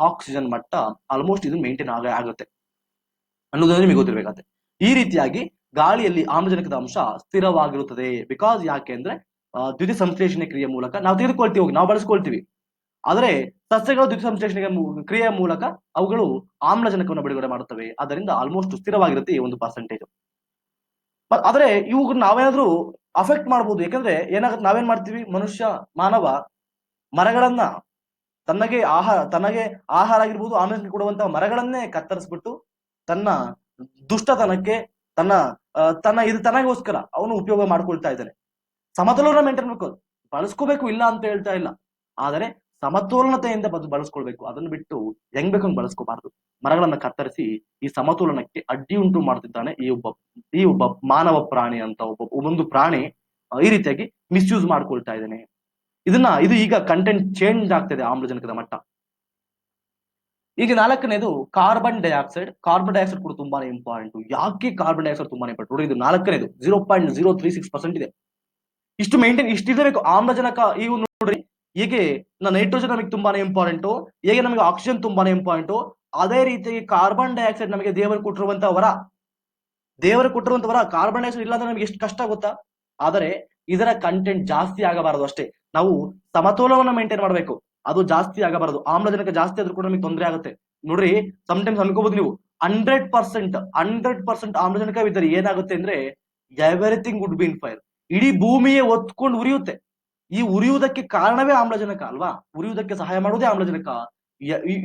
ಆಕ್ಸಿಜನ್ ಮಟ್ಟ ಆಲ್ಮೋಸ್ಟ್ ಇದು ಮೇಂಟೈನ್ ಆಗುತ್ತೆ ಅನ್ನೋದನ್ನ ನಿಮಗೆ ಗೊತ್ತಿರಬೇಕಾಗುತ್ತೆ. ಈ ರೀತಿಯಾಗಿ ಗಾಳಿಯಲ್ಲಿ ಆಮ್ಲಜನಕದ ಅಂಶ ಸ್ಥಿರವಾಗಿರುತ್ತದೆ. ಬಿಕಾಸ್ ಯಾಕೆ ಅಂದ್ರೆ ದ್ವಿತೀಯ ಸಂಶ್ಲೇಷಣೆ ಕ್ರಿಯೆ ಮೂಲಕ ನಾವು ತೆಗೆದುಕೊಳ್ತೀವಿ, ನಾವು ಬಳಸ್ಕೊಳ್ತೀವಿ. ಆದರೆ ಸಸ್ಯಗಳು ದ್ವಿತೀಯ ಸಂಶ್ಲೇಷಣೆ ಕ್ರಿಯೆಯ ಮೂಲಕ ಅವುಗಳು ಆಮ್ಲಜನಕವನ್ನು ಬಿಡುಗಡೆ ಮಾಡುತ್ತವೆ. ಅದರಿಂದ ಆಲ್ಮೋಸ್ಟ್ ಸ್ಥಿರವಾಗಿರುತ್ತೆ ಈ ಒಂದು ಪರ್ಸೆಂಟೇಜ್. ಆದ್ರೆ ಇವು ನಾವೇನಾದ್ರೂ ಅಫೆಕ್ಟ್ ಮಾಡಬಹುದು. ಯಾಕಂದ್ರೆ ಏನಾಗುತ್ತೆ, ನಾವೇನ್ ಮಾಡ್ತೀವಿ, ಮಾನವ ಮರಗಳನ್ನ ತನಗೆ ಆಹಾರ ಆಗಿರ್ಬೋದು, ಆಮ್ಲಜನಕ ಕೊಡುವಂತಹ ಮರಗಳನ್ನೇ ಕತ್ತರಿಸ್ಬಿಟ್ಟು ತನ್ನ ದುಷ್ಟತನಕ್ಕೆ ಇದು ತನಗೋಸ್ಕರ ಅವನು ಉಪಯೋಗ ಮಾಡ್ಕೊಳ್ತಾ ಇದ್ದಾನೆ. ಸಮತೋಲನ ಮೇಂಟೈನ್ ಮಾಡಬೇಕು, ಬಳಸ್ಕೋಬೇಕು, ಇಲ್ಲ ಅಂತ ಹೇಳ್ತಾ ಇಲ್ಲ. ಆದರೆ ಸಮತೋಲನತೆಯಿಂದ ಬಳಸ್ಕೊಳ್ಬೇಕು. ಅದನ್ನು ಬಿಟ್ಟು ಹೆಂಗ್ ಬೇಕಂಗ್ ಬಳಸ್ಕೋಬಾರ್ದು. ಮರಗಳನ್ನ ಕತ್ತರಿಸಿ ಈ ಸಮತೋಲನಕ್ಕೆ ಅಡ್ಡಿ ಉಂಟು ಮಾಡ್ತಿದ್ದಾನೆ ಈ ಒಬ್ಬ ಮಾನವ ಪ್ರಾಣಿ ಅಂತ ಒಂದು ಪ್ರಾಣಿ ಈ ರೀತಿಯಾಗಿ ಮಿಸ್ಯೂಸ್ ಮಾಡ್ಕೊಳ್ತಾ ಇದ್ದಾನೆ. ಇದು ಈಗ ಕಂಟೆಂಟ್ ಚೇಂಜ್ ಆಗ್ತಿದೆ ಆಮ್ಲಜನಕದ ಮಟ್ಟ. ಈಗ ನಾಲ್ಕನೇದು ಕಾರ್ಬನ್ ಡೈಆಕ್ಸೈಡ್. ಕಾರ್ಬನ್ ಡೈಆಕ್ಸೈಡ್ ಕೂಡ ತುಂಬಾನೇ ಇಂಪಾರ್ಟೆಂಟ್. ಯಾಕೆ ಕಾರ್ಬನ್ ಡೈಆಕ್ಸೈಡ್ ತುಂಬಾನೇ ಇಂಪಾರ್ಟೆಂಟ್ ನೋಡಿ, ಇದು ನಾಲ್ಕನೇದು 0.036% ಇದೆ. ಇಷ್ಟಿರಬೇಕು ಆಮ್ಲಜನಕ. ಈಗ ನೋಡ್ರಿ, ಹೇಗೆ ನೈಟ್ರೋಜನ್ ನಮಗೆ ತುಂಬಾನೇ ಇಂಪಾರ್ಟೆಂಟು, ಹೇಗೆ ನಮಗೆ ಆಕ್ಸಿಜನ್ ತುಂಬಾನೇ ಇಂಪಾರ್ಟೆಂಟು, ಅದೇ ರೀತಿ ಕಾರ್ಬನ್ ಡೈಆಕ್ಸೈಡ್ ನಮಗೆ ದೇವರು ಕೊಟ್ಟಿರುವಂತಹ ವರ. ಕಾರ್ಬನ್ ಡೈಆಕ್ಸೈಡ್ ಇಲ್ಲ ಅಂದ್ರೆ ನಮಗೆ ಎಷ್ಟು ಕಷ್ಟ ಗೊತ್ತಾ. ಆದರೆ ಇದರ ಕಂಟೆಂಟ್ ಜಾಸ್ತಿ ಆಗಬಾರದು ಅಷ್ಟೇ. ನಾವು ಸಮತೋಲನವನ್ನು ಮೇಂಟೈನ್ ಮಾಡಬೇಕು, ಅದು ಜಾಸ್ತಿ ಆಗಬಾರದು. ಆಮ್ಲಜನಕ ಜಾಸ್ತಿ ಆದ್ರೂ ಕೂಡ ನಮಗೆ ತೊಂದರೆ ಆಗುತ್ತೆ. ನೋಡ್ರಿ, ಸಮ್ಟೈಮ್ಸ್ ಅನ್ಕೋಬಹುದು ನೀವು 100% ಆಮ್ಲಜನಕವಿದ್ದರೆ ಏನಾಗುತ್ತೆ ಅಂದ್ರೆ everything would be in fire. ಇಡೀ ಭೂಮಿಯೇ ಒತ್ಕೊಂಡು ಉರಿಯುತ್ತೆ. ಈ ಉರಿಯುವುದಕ್ಕೆ ಕಾರಣವೇ ಆಮ್ಲಜನಕ ಅಲ್ವಾ. ಉರಿಯುವುದಕ್ಕೆ ಸಹಾಯ ಮಾಡುವುದೇ ಆಮ್ಲಜನಕ.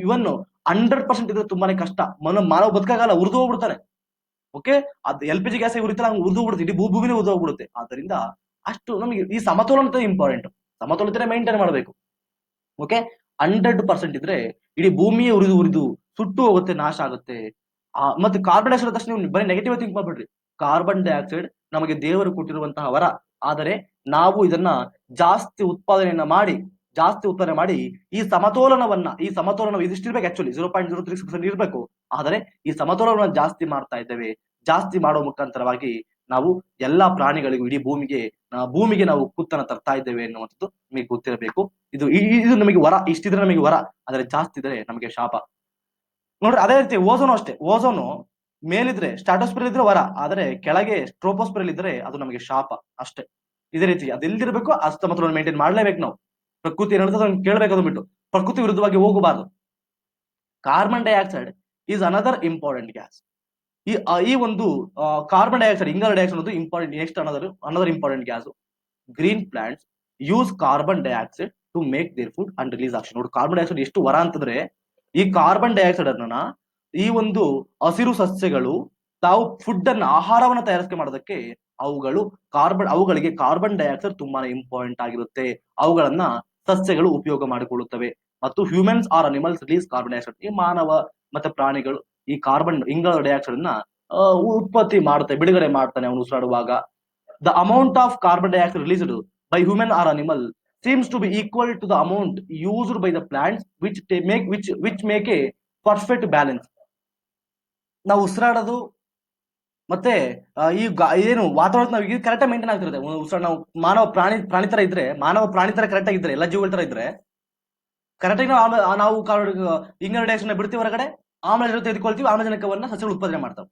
ಇವನ್ 100% ಇದ್ರೆ ತುಂಬಾನೇ ಕಷ್ಟ. ಮಾನವ ಬದುಕಾಗಲ್ಲ, ಉರಿದು ಹೋಗ್ಬಿಡ್ತಾನೆ. ಓಕೆ, ಅದು LPG ಗ್ಯಾಸ್ ಉರಿತಲ್ಲ, ಉರಿದು ಹೋಗ್ಬಿಡುತ್ತೆ, ಇಡೀ ಭೂಮಿನೇ ಉರಿದು ಹೋಗ್ಬಿಡುತ್ತೆ. ಆದ್ರಿಂದ ಅಷ್ಟು ನಮಗೆ ಈ ಸಮತೋಲನತೆ ಇಂಪಾರ್ಟೆಂಟ್. ಸಮತೋಲನತೆ ಮೇಂಟೈನ್ ಮಾಡಬೇಕು. ಓಕೆ, 100% ಇದ್ರೆ ಇಡೀ ಭೂಮಿಯೇ ಉರಿದು ಸುಟ್ಟು ಹೋಗುತ್ತೆ, ನಾಶ ಆಗುತ್ತೆ. ಮತ್ತೆ ಕಾರ್ಬನ್ ಡೈಆಕ್ಸೈಡ್ ತಕ್ಷಣ ನೀವು ಬರೀ ನೆಗೆಟಿವ್ ಥಿಂಕ್ ಮಾಡ್ಬಿಡ್ರಿ. ಕಾರ್ಬನ್ ಡೈಆಕ್ಸೈಡ್ ನಮಗೆ ದೇವರು ಕೊಟ್ಟಿರುವಂತಹ ವರ. ಆದರೆ ನಾವು ಇದನ್ನ ಜಾಸ್ತಿ ಉತ್ಪಾದನೆ ಮಾಡಿ ಈ ಸಮತೋಲನ ಇದಿಷ್ಟಿರ್ಬೇಕು. ಆಕ್ಚುಲಿ 0.036% ಇರಬೇಕು. ಆದರೆ ಈ ಸಮತೋಲನವನ್ನು ಜಾಸ್ತಿ ಮಾಡ್ತಾ ಇದ್ದೇವೆ. ಜಾಸ್ತಿ ಮಾಡೋ ಮುಖಾಂತರವಾಗಿ ನಾವು ಎಲ್ಲಾ ಪ್ರಾಣಿಗಳಿಗೂ, ಇಡೀ ಭೂಮಿಗೆ ನಾವು ಕುತ್ತನ ತರ್ತಾ ಇದ್ದೇವೆ ಎನ್ನುವಂಥದ್ದು ನಿಮಗೆ ಗೊತ್ತಿರಬೇಕು. ಇದು ನಮಗೆ ವರ. ಇಷ್ಟಿದ್ರೆ ನಮಗೆ ವರ, ಆದರೆ ಜಾಸ್ತಿ ಇದ್ರೆ ನಮಗೆ ಶಾಪ. ನೋಡ್ರಿ, ಅದೇ ರೀತಿ ಓಝೋನು ಅಷ್ಟೇ. ಓಝೋನು ಮೇಲಿದ್ರೆ ಸ್ಟ್ರಾಟೋಸ್ಫಿಯರ್ ಇದ್ರೆ ವರ, ಆದರೆ ಕೆಳಗೆ ಸ್ಟ್ರೋಪೋಸ್ಫಿಯರ್ ಇದ್ರೆ ಅದು ನಮಗೆ ಶಾಪ ಅಷ್ಟೇ. ಇದೇ ರೀತಿ ಅದೆಲ್ದಿರ್ಬೇಕು, ಸಮತೋಲನ ಮೇಂಟೈನ್ ಮಾಡ್ಲೇಬೇಕು. ನಾವು ಪ್ರಕೃತಿ ಏನ್ ಹೇಳ್ತದೆ ಅದನ್ನ ಕೇಳಬೇಕು. ಅದನ್ನ ಬಿಟ್ಟು ಪ್ರಕೃತಿ ವಿರುದ್ಧವಾಗಿ ಹೋಗಬಾರದು. Carbon dioxide is another important gas. ಈ ಒಂದು ಕಾರ್ಬನ್ ಡೈಆಕ್ಸೈಡ್, ಇಂಗಾಲ ಡೈಆಕ್ಸೈಡ್ ಒಂದು important. Next another important gas. Green plants use carbon dioxide to make their food and release oxygen. ನೋಡಿ, ಕಾರ್ಬನ್ ಡೈಆಕ್ಸೈಡ್ ಎಷ್ಟು ವರ ಅಂತಂದ್ರೆ, ಈ ಕಾರ್ಬನ್ ಡೈಆಕ್ಸೈಡ್ ಅನ್ನ ಈ ಒಂದು ಹಸಿರು ಸಸ್ಯಗಳು ತಾವು ಫುಡ್ ಅನ್ನ, ಆಹಾರವನ್ನ ತಯಾರಿಕೆ ಮಾಡೋದಕ್ಕೆ ಅವುಗಳಿಗೆ ಕಾರ್ಬನ್ ಡೈಆಕ್ಸೈಡ್ ತುಂಬಾನೇ ಇಂಪಾರ್ಟೆಂಟ್ ಆಗಿರುತ್ತೆ. ಅವುಗಳನ್ನ ಸಸ್ಯಗಳು ಉಪಯೋಗ ಮಾಡಿಕೊಳ್ಳುತ್ತವೆ. ಮತ್ತು humans R animals release carbon dioxide. ಈ ಮಾನವ ಮತ್ತೆ ಪ್ರಾಣಿಗಳು ಈ ಇಂಗಾಲ ಡೈಆಕ್ಸೈಡ್ ಅನ್ನ ಬಿಡುಗಡೆ ಮಾಡ್ತಾನೆ ಅವನು ಉಸಿರಾಡುವಾಗ. The amount of carbon dioxide released by human or animal seems to be equal to the amount used by the plants, which make a perfect balance. ನಾವು ಉಸಿರಾಡೋದು ಮತ್ತೆ ಏನು ವಾತಾವರಣ ನಾವು ಈಗ ಕರೆಕ್ಟಾಗಿ ಮೇಂಟೈನ್ ಆಗ್ತಿರುತ್ತೆ. ಉಸಿರಾಡ ನಾವು ಪ್ರಾಣಿ ತರ ಇದ್ರೆ, ಪ್ರಾಣಿ ತರ ಕರೆಕ್ಟ್ ಆಗಿದ್ರೆ, ಎಲ್ಲ ಜೀವಗಳ ತರ ಇದ್ರೆ ಕರೆಕ್ಟಾಗಿ ನಾವು ಇಂಗಾಲ ಡೈಆಕ್ಸೈಡ್ ಬಿಡ್ತೀವಿ ಹೊರಗಡೆ, ಆಮ್ಲಜನಕ ತೆಗೆದುಕೊಳ್ತೀವಿ, ಆಮ್ಲಜನಕವನ್ನ ಸಸ್ಯಗಳು ಉತ್ಪಾದನೆ ಮಾಡ್ತಾವೆ.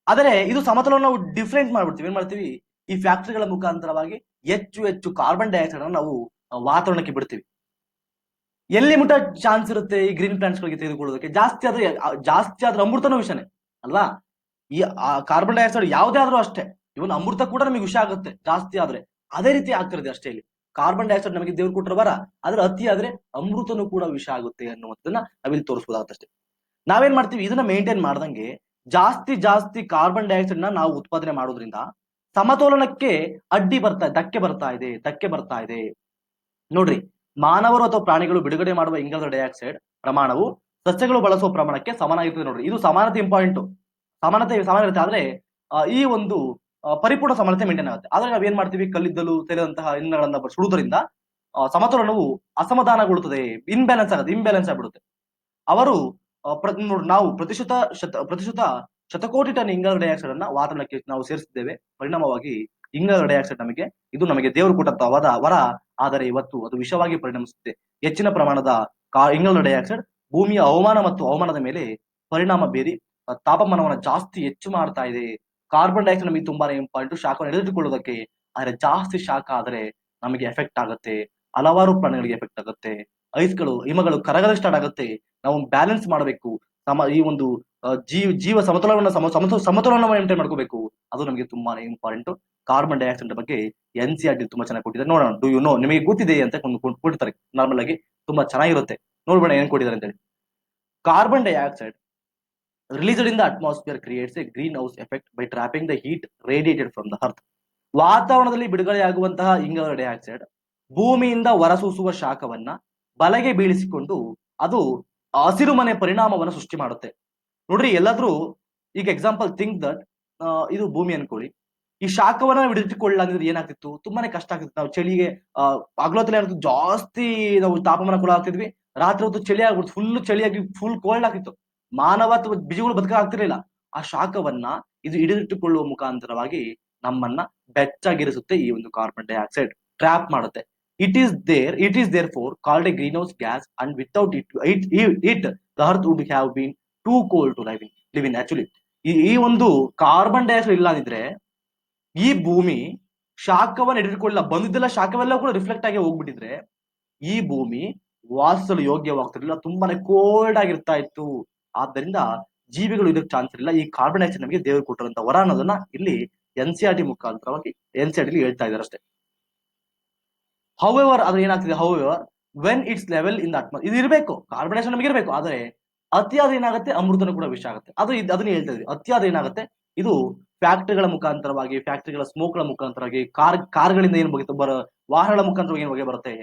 ಆದರೆ ಇದು ಸಮತೋಲನ ನಾವು ಡಿಫ್ರೆಂಟ್ ಮಾಡ್ಬಿಡ್ತೀವಿ. ಏನ್ ಮಾಡ್ತೀವಿ, ಈ ಫ್ಯಾಕ್ಟರಿಗಳ ಮುಖಾಂತರವಾಗಿ ಹೆಚ್ಚು ಹೆಚ್ಚು ಕಾರ್ಬನ್ ಡೈಆಕ್ಸೈಡ್ ಅನ್ನು ನಾವು ವಾತಾವರಣಕ್ಕೆ ಬಿಡ್ತೀವಿ. ಎಲ್ಲಿ ಮುಟ್ಟ ಚಾನ್ಸ್ ಇರುತ್ತೆ ಈ ಗ್ರೀನ್ ಪ್ಲಾಂಟ್ಸ್ ಗಳಿಗೆ ತೆಗೆದುಕೊಳ್ಳೋದಕ್ಕೆ? ಜಾಸ್ತಿ ಆದ್ರೆ ಅಮೃತನೂ ವಿಷನೇ ಅಲ್ವಾ? ಈ ಕಾರ್ಬನ್ ಡೈಆಕ್ಸೈಡ್ ಯಾವುದೇ ಆದ್ರೂ ಅಷ್ಟೇ, ಇವನ್ ಅಮೃತ ಕೂಡ ನಮಗೆ ವಿಷ ಆಗುತ್ತೆ ಜಾಸ್ತಿ ಆದ್ರೆ. ಅದೇ ರೀತಿ ಆಗ್ತಿರೋದು ಅಷ್ಟೇ ಇಲ್ಲಿ. ಕಾರ್ಬನ್ ಡೈಆಕ್ಸೈಡ್ ನಮಗೆ ದೇವ್ರು ಕೊಟ್ಟರೆ ಬರ, ಆದ್ರೆ ಅತಿ ಆದ್ರೆ ಅಮೃತನೂ ಕೂಡ ವಿಷ ಆಗುತ್ತೆ ಅನ್ನುವಂಥದ್ದನ್ನ ನಾವಿಲ್ಲಿ ತೋರಿಸಬಹುದಾಗತ್ತಷ್ಟೇ. ನಾವೇನ್ ಮಾಡ್ತೀವಿ, ಇದನ್ನ ಮೇಂಟೈನ್ ಮಾಡ್ದಂಗೆ ಜಾಸ್ತಿ ಕಾರ್ಬನ್ ಡೈಆಕ್ಸೈಡ್ ನ ನಾವು ಉತ್ಪಾದನೆ ಮಾಡೋದ್ರಿಂದ ಸಮತೋಲನಕ್ಕೆ ಧಕ್ಕೆ ಬರ್ತಾ ಇದೆ. ನೋಡ್ರಿ, ಮಾನವರು ಅಥವಾ ಪ್ರಾಣಿಗಳು ಬಿಡುಗಡೆ ಮಾಡುವ ಇಂಗಾಲದ ಡೈಆಕ್ಸೈಡ್ ಪ್ರಮಾಣವು ಸಸ್ಯಗಳು ಬಳಸುವ ಪ್ರಮಾಣಕ್ಕೆ ಸಮನಾಗಿರ್ತದೆ. ನೋಡ್ರಿ, ಇದು ಸಮಾನತೆ ಇಂಪಾರ್ಟೆಂಟ್. ಸಮಾನತೆ ಇರುತ್ತೆ, ಆದ್ರೆ ಈ ಒಂದು ಪರಿಪೂರ್ಣ ಸಮಾನತೆ ಮೇಂಟೈನ್ ಆಗುತ್ತೆ. ಆದ್ರೆ ನಾವೇನ್ ಮಾಡ್ತೀವಿ, ಕಲ್ಲಿದ್ದಲು ಸೇರಿದಂತಹ ಇಂಧನಗಳನ್ನ ಸುಡುವುದರಿಂದ ಸಮತೋಲನವು ಅಸಮಾಧಾನಗೊಳ್ಳುತ್ತದೆ, ಇಂಬ್ಯಾಲೆನ್ಸ್ ಆಗ್ಬಿಡುತ್ತೆ. ಅವರು ನಾವು ಪ್ರತಿಶತ ಶತಕೋಟಿ ಟನ್ ಇಂಗಾಲದ ಡೈಆಕ್ಸೈಡ್ ಅನ್ನ ವಾತಾವರಣಕ್ಕೆ ನಾವು ಸೇರಿಸಿದ್ದೇವೆ. ಪರಿಣಾಮವಾಗಿ ಇಂಗಾಲದ ಡೈಆಕ್ಸೈಡ್ ನಮಗೆ ದೇವರು ಕೊಟ್ಟಂತಹ ವರ. ಆದರೆ ಇವತ್ತು ಅದು ವಿಷವಾಗಿ ಪರಿಣಮಿಸುತ್ತೆ. ಹೆಚ್ಚಿನ ಪ್ರಮಾಣದ ಇಂಗಾಲದ ಡೈಆಕ್ಸೈಡ್ ಭೂಮಿಯ ಹವಾಮಾನದ ಮೇಲೆ ಪರಿಣಾಮ ಬೀರಿ ತಾಪಮಾನವನ್ನು ಜಾಸ್ತಿ ಹೆಚ್ಚು ಮಾಡ್ತಾ ಇದೆ. ಕಾರ್ಬನ್ ಡೈಆಕ್ಸೈಡ್ ನಮಗೆ ತುಂಬಾನೇ ಇಂಪಾರ್ಟೆಂಟ್ ಶಾಖವನ್ನು ಹಿಡಿದಿಟ್ಟುಕೊಳ್ಳೋದಕ್ಕೆ. ಆದ್ರೆ ಜಾಸ್ತಿ ಶಾಖ ಆದ್ರೆ ನಮಗೆ ಎಫೆಕ್ಟ್ ಆಗುತ್ತೆ, ಹಲವಾರು ಪ್ರಾಣಿಗಳಿಗೆ ಎಫೆಕ್ಟ್ ಆಗುತ್ತೆ. ಹಿಮಗಳು ಕರಗಲು ಸ್ಟಾರ್ಟ್ ಆಗುತ್ತೆ. ನಾವು ಬ್ಯಾಲೆನ್ಸ್ ಮಾಡಬೇಕು. ಈ ಒಂದು ಜೀವ ಸಮತೋಲನವನ್ನು ಮೇಂಟೈನ್ ಮಾಡ್ಕೋಬೇಕು. ಅದು ನಮಗೆ ತುಂಬಾನೇ ಇಂಪಾರ್ಟೆಂಟ್. ಕಾರ್ಬನ್ ಡೈಆಕ್ಸೈಡ್ ಬಗ್ಗೆ NCERT ತುಂಬಾ ಚೆನ್ನಾಗಿ ಕೊಟ್ಟಿದ್ದಾರೆ. ನೋಡೋಣ, ಡು ಯು ನೋ, ನಿಮಗೆ ಗೊತ್ತಿದೆ ಅಂತ ಕೊಟ್ಟಿರ್ತಾರೆ ನಾರ್ಮಲ್ ಆಗಿ, ತುಂಬಾ ಚೆನ್ನಾಗಿರುತ್ತೆ. ನೋಡ್ಬೇಡ ಏನ್ ಕೊಟ್ಟಿದ್ದಾರೆ ಅಂತ ಹೇಳಿ. Carbon dioxide released in the atmosphere creates a greenhouse effect by trapping the heat radiated from the earth. ವಾತಾವರಣದಲ್ಲಿ ಬಿಡುಗಡೆಯಾಗುವಂತಹ ಇಂಗಾಲದ ಡೈಆಕ್ಸೈಡ್ ಭೂಮಿಯಿಂದ ಹೊರಸೂಸುವ ಶಾಖವನ್ನ ಬಲಗೆ ಬೀಳಿಸಿಕೊಂಡು ಅದು ಹಸಿರುಮನೆ ಪರಿಣಾಮವನ್ನು ಸೃಷ್ಟಿ ಮಾಡುತ್ತೆ. ನೋಡ್ರಿ, ಎಲ್ಲಾದ್ರೂ ಈಗ ಎಕ್ಸಾಂಪಲ್ ಥಿಂಕ್ ದಟ್ ಇದು ಭೂಮಿ ಅನ್ಕೊಳ್ಳಿ. ಈ ಶಾಖವನ್ನ ಹಿಡಿದಿಟ್ಟುಕೊಳ್ಳಲಾಗಿದ್ರೆ ಏನಾಗ್ತಿತ್ತು, ತುಂಬಾನೇ ಕಷ್ಟ ಆಗ್ತಿತ್ತು. ನಾವು ಚಳಿಗೆ ಹಗಲೊತ್ತಲ್ಲಿ ಜಾಸ್ತಿ ನಾವು ತಾಪಮಾನ ಕೂಡ ಆಗ್ತಿದ್ವಿ, ರಾತ್ರಿ ಹೊತ್ತು ಚಳಿ ಆಗ್ಬಿಡ್ತು, ಫುಲ್ ಚಳಿಯಾಗಿ ಫುಲ್ ಕೋಲ್ಡ್ ಆಗ್ತಿತ್ತು. ಮಾನವ ಅಥವಾ ಬೀಜಗಳು ಬದುಕಾಗ್ತಿರ್ಲಿಲ್ಲ. ಆ ಶಾಖವನ್ನ ಇದು ಹಿಡಿದಿಟ್ಟುಕೊಳ್ಳುವ ಮುಖಾಂತರವಾಗಿ ನಮ್ಮನ್ನ ಬೆಚ್ಚಗಿರಿಸುತ್ತೆ. ಈ ಒಂದು ಕಾರ್ಬನ್ ಡೈಆಕ್ಸೈಡ್ ಟ್ರ್ಯಾಪ್ ಮಾಡುತ್ತೆ. It is therefore called a greenhouse gas, and without it the earth would have been too cold to live in. Actually ಈ ಒಂದು ಕಾರ್ಬನ್ ಡೈಆಕ್ಸೈಡ್ ಇಲ್ಲದಿದ್ರೆ ಈ ಭೂಮಿ ಶಾಖವನ್ನು ಹಿಡಿದುಕೊಳ್ಳ ಬಂದಿದ್ದೆಲ್ಲ ಶಾಖವೆಲ್ಲ ಕೂಡ ರಿಫ್ಲೆಕ್ಟ್ ಆಗಿ ಹೋಗ್ಬಿಟ್ಟಿದ್ರೆ ಈ ಭೂಮಿ ವಾಸಿಸಲು ಯೋಗ್ಯವಾಗ್ತಿರ್ಲಿಲ್ಲ, ತುಂಬಾನೇ ಕೋಲ್ಡ್ ಆಗಿರ್ತಾ ಇತ್ತು. ಆದ್ದರಿಂದ ಜೀವಿಗಳು ಇದಕ್ಕೆ ಚಾನ್ಸ್ ಇರಲಿಲ್ಲ. ಈ ಕಾರ್ಬನ್ ಡೈಆಕ್ಸೈಡ್ ನಮಗೆ ದೇವರು ಕೊಟ್ಟಿರುವಂತಹ ವರ ಅನ್ನೋದನ್ನ ಇಲ್ಲಿ NCERT ಮುಖಾಂತರವಾಗಿ NCERT ಹೇಳ್ತಾ ಇದ್ದಾರೆ ಅಷ್ಟೇ. ಹೌಎವರ್ ಅದು ಏನಾಗ್ತಿದೆ, when it's level in the atmosphere, ಇದು ಇರಬೇಕು, ಕಾರ್ಬನ್ ಡೈಆಕ್ಸೈಡ್ ನಮಗೆ ಇರಬೇಕು. ಆದ್ರೆ ಅತಿಯಾದ ಏನಾಗುತ್ತೆ, ಅಮೃತನೂ ಕೂಡ ವಿಷ ಆಗುತ್ತೆ. ಅದನ್ನ ಹೇಳ್ತಾ ಇದ್ವಿ. ಅತಿಯಾದ ಏನಾಗುತ್ತೆ, ಇದು ಫ್ಯಾಕ್ಟರಿಗಳ ಮುಖಾಂತರವಾಗಿ, ಫ್ಯಾಕ್ಟರಿಗಳ ಸ್ಮೋಕ್ಗಳ ಮುಖಾಂತರವಾಗಿ, ಕಾರ್ಗಳಿಂದ ಏನು ವಾಹನಗಳ ಮುಖಾಂತರವಾಗಿ ಏನು ಹೊಗೆ ಬರುತ್ತೆ,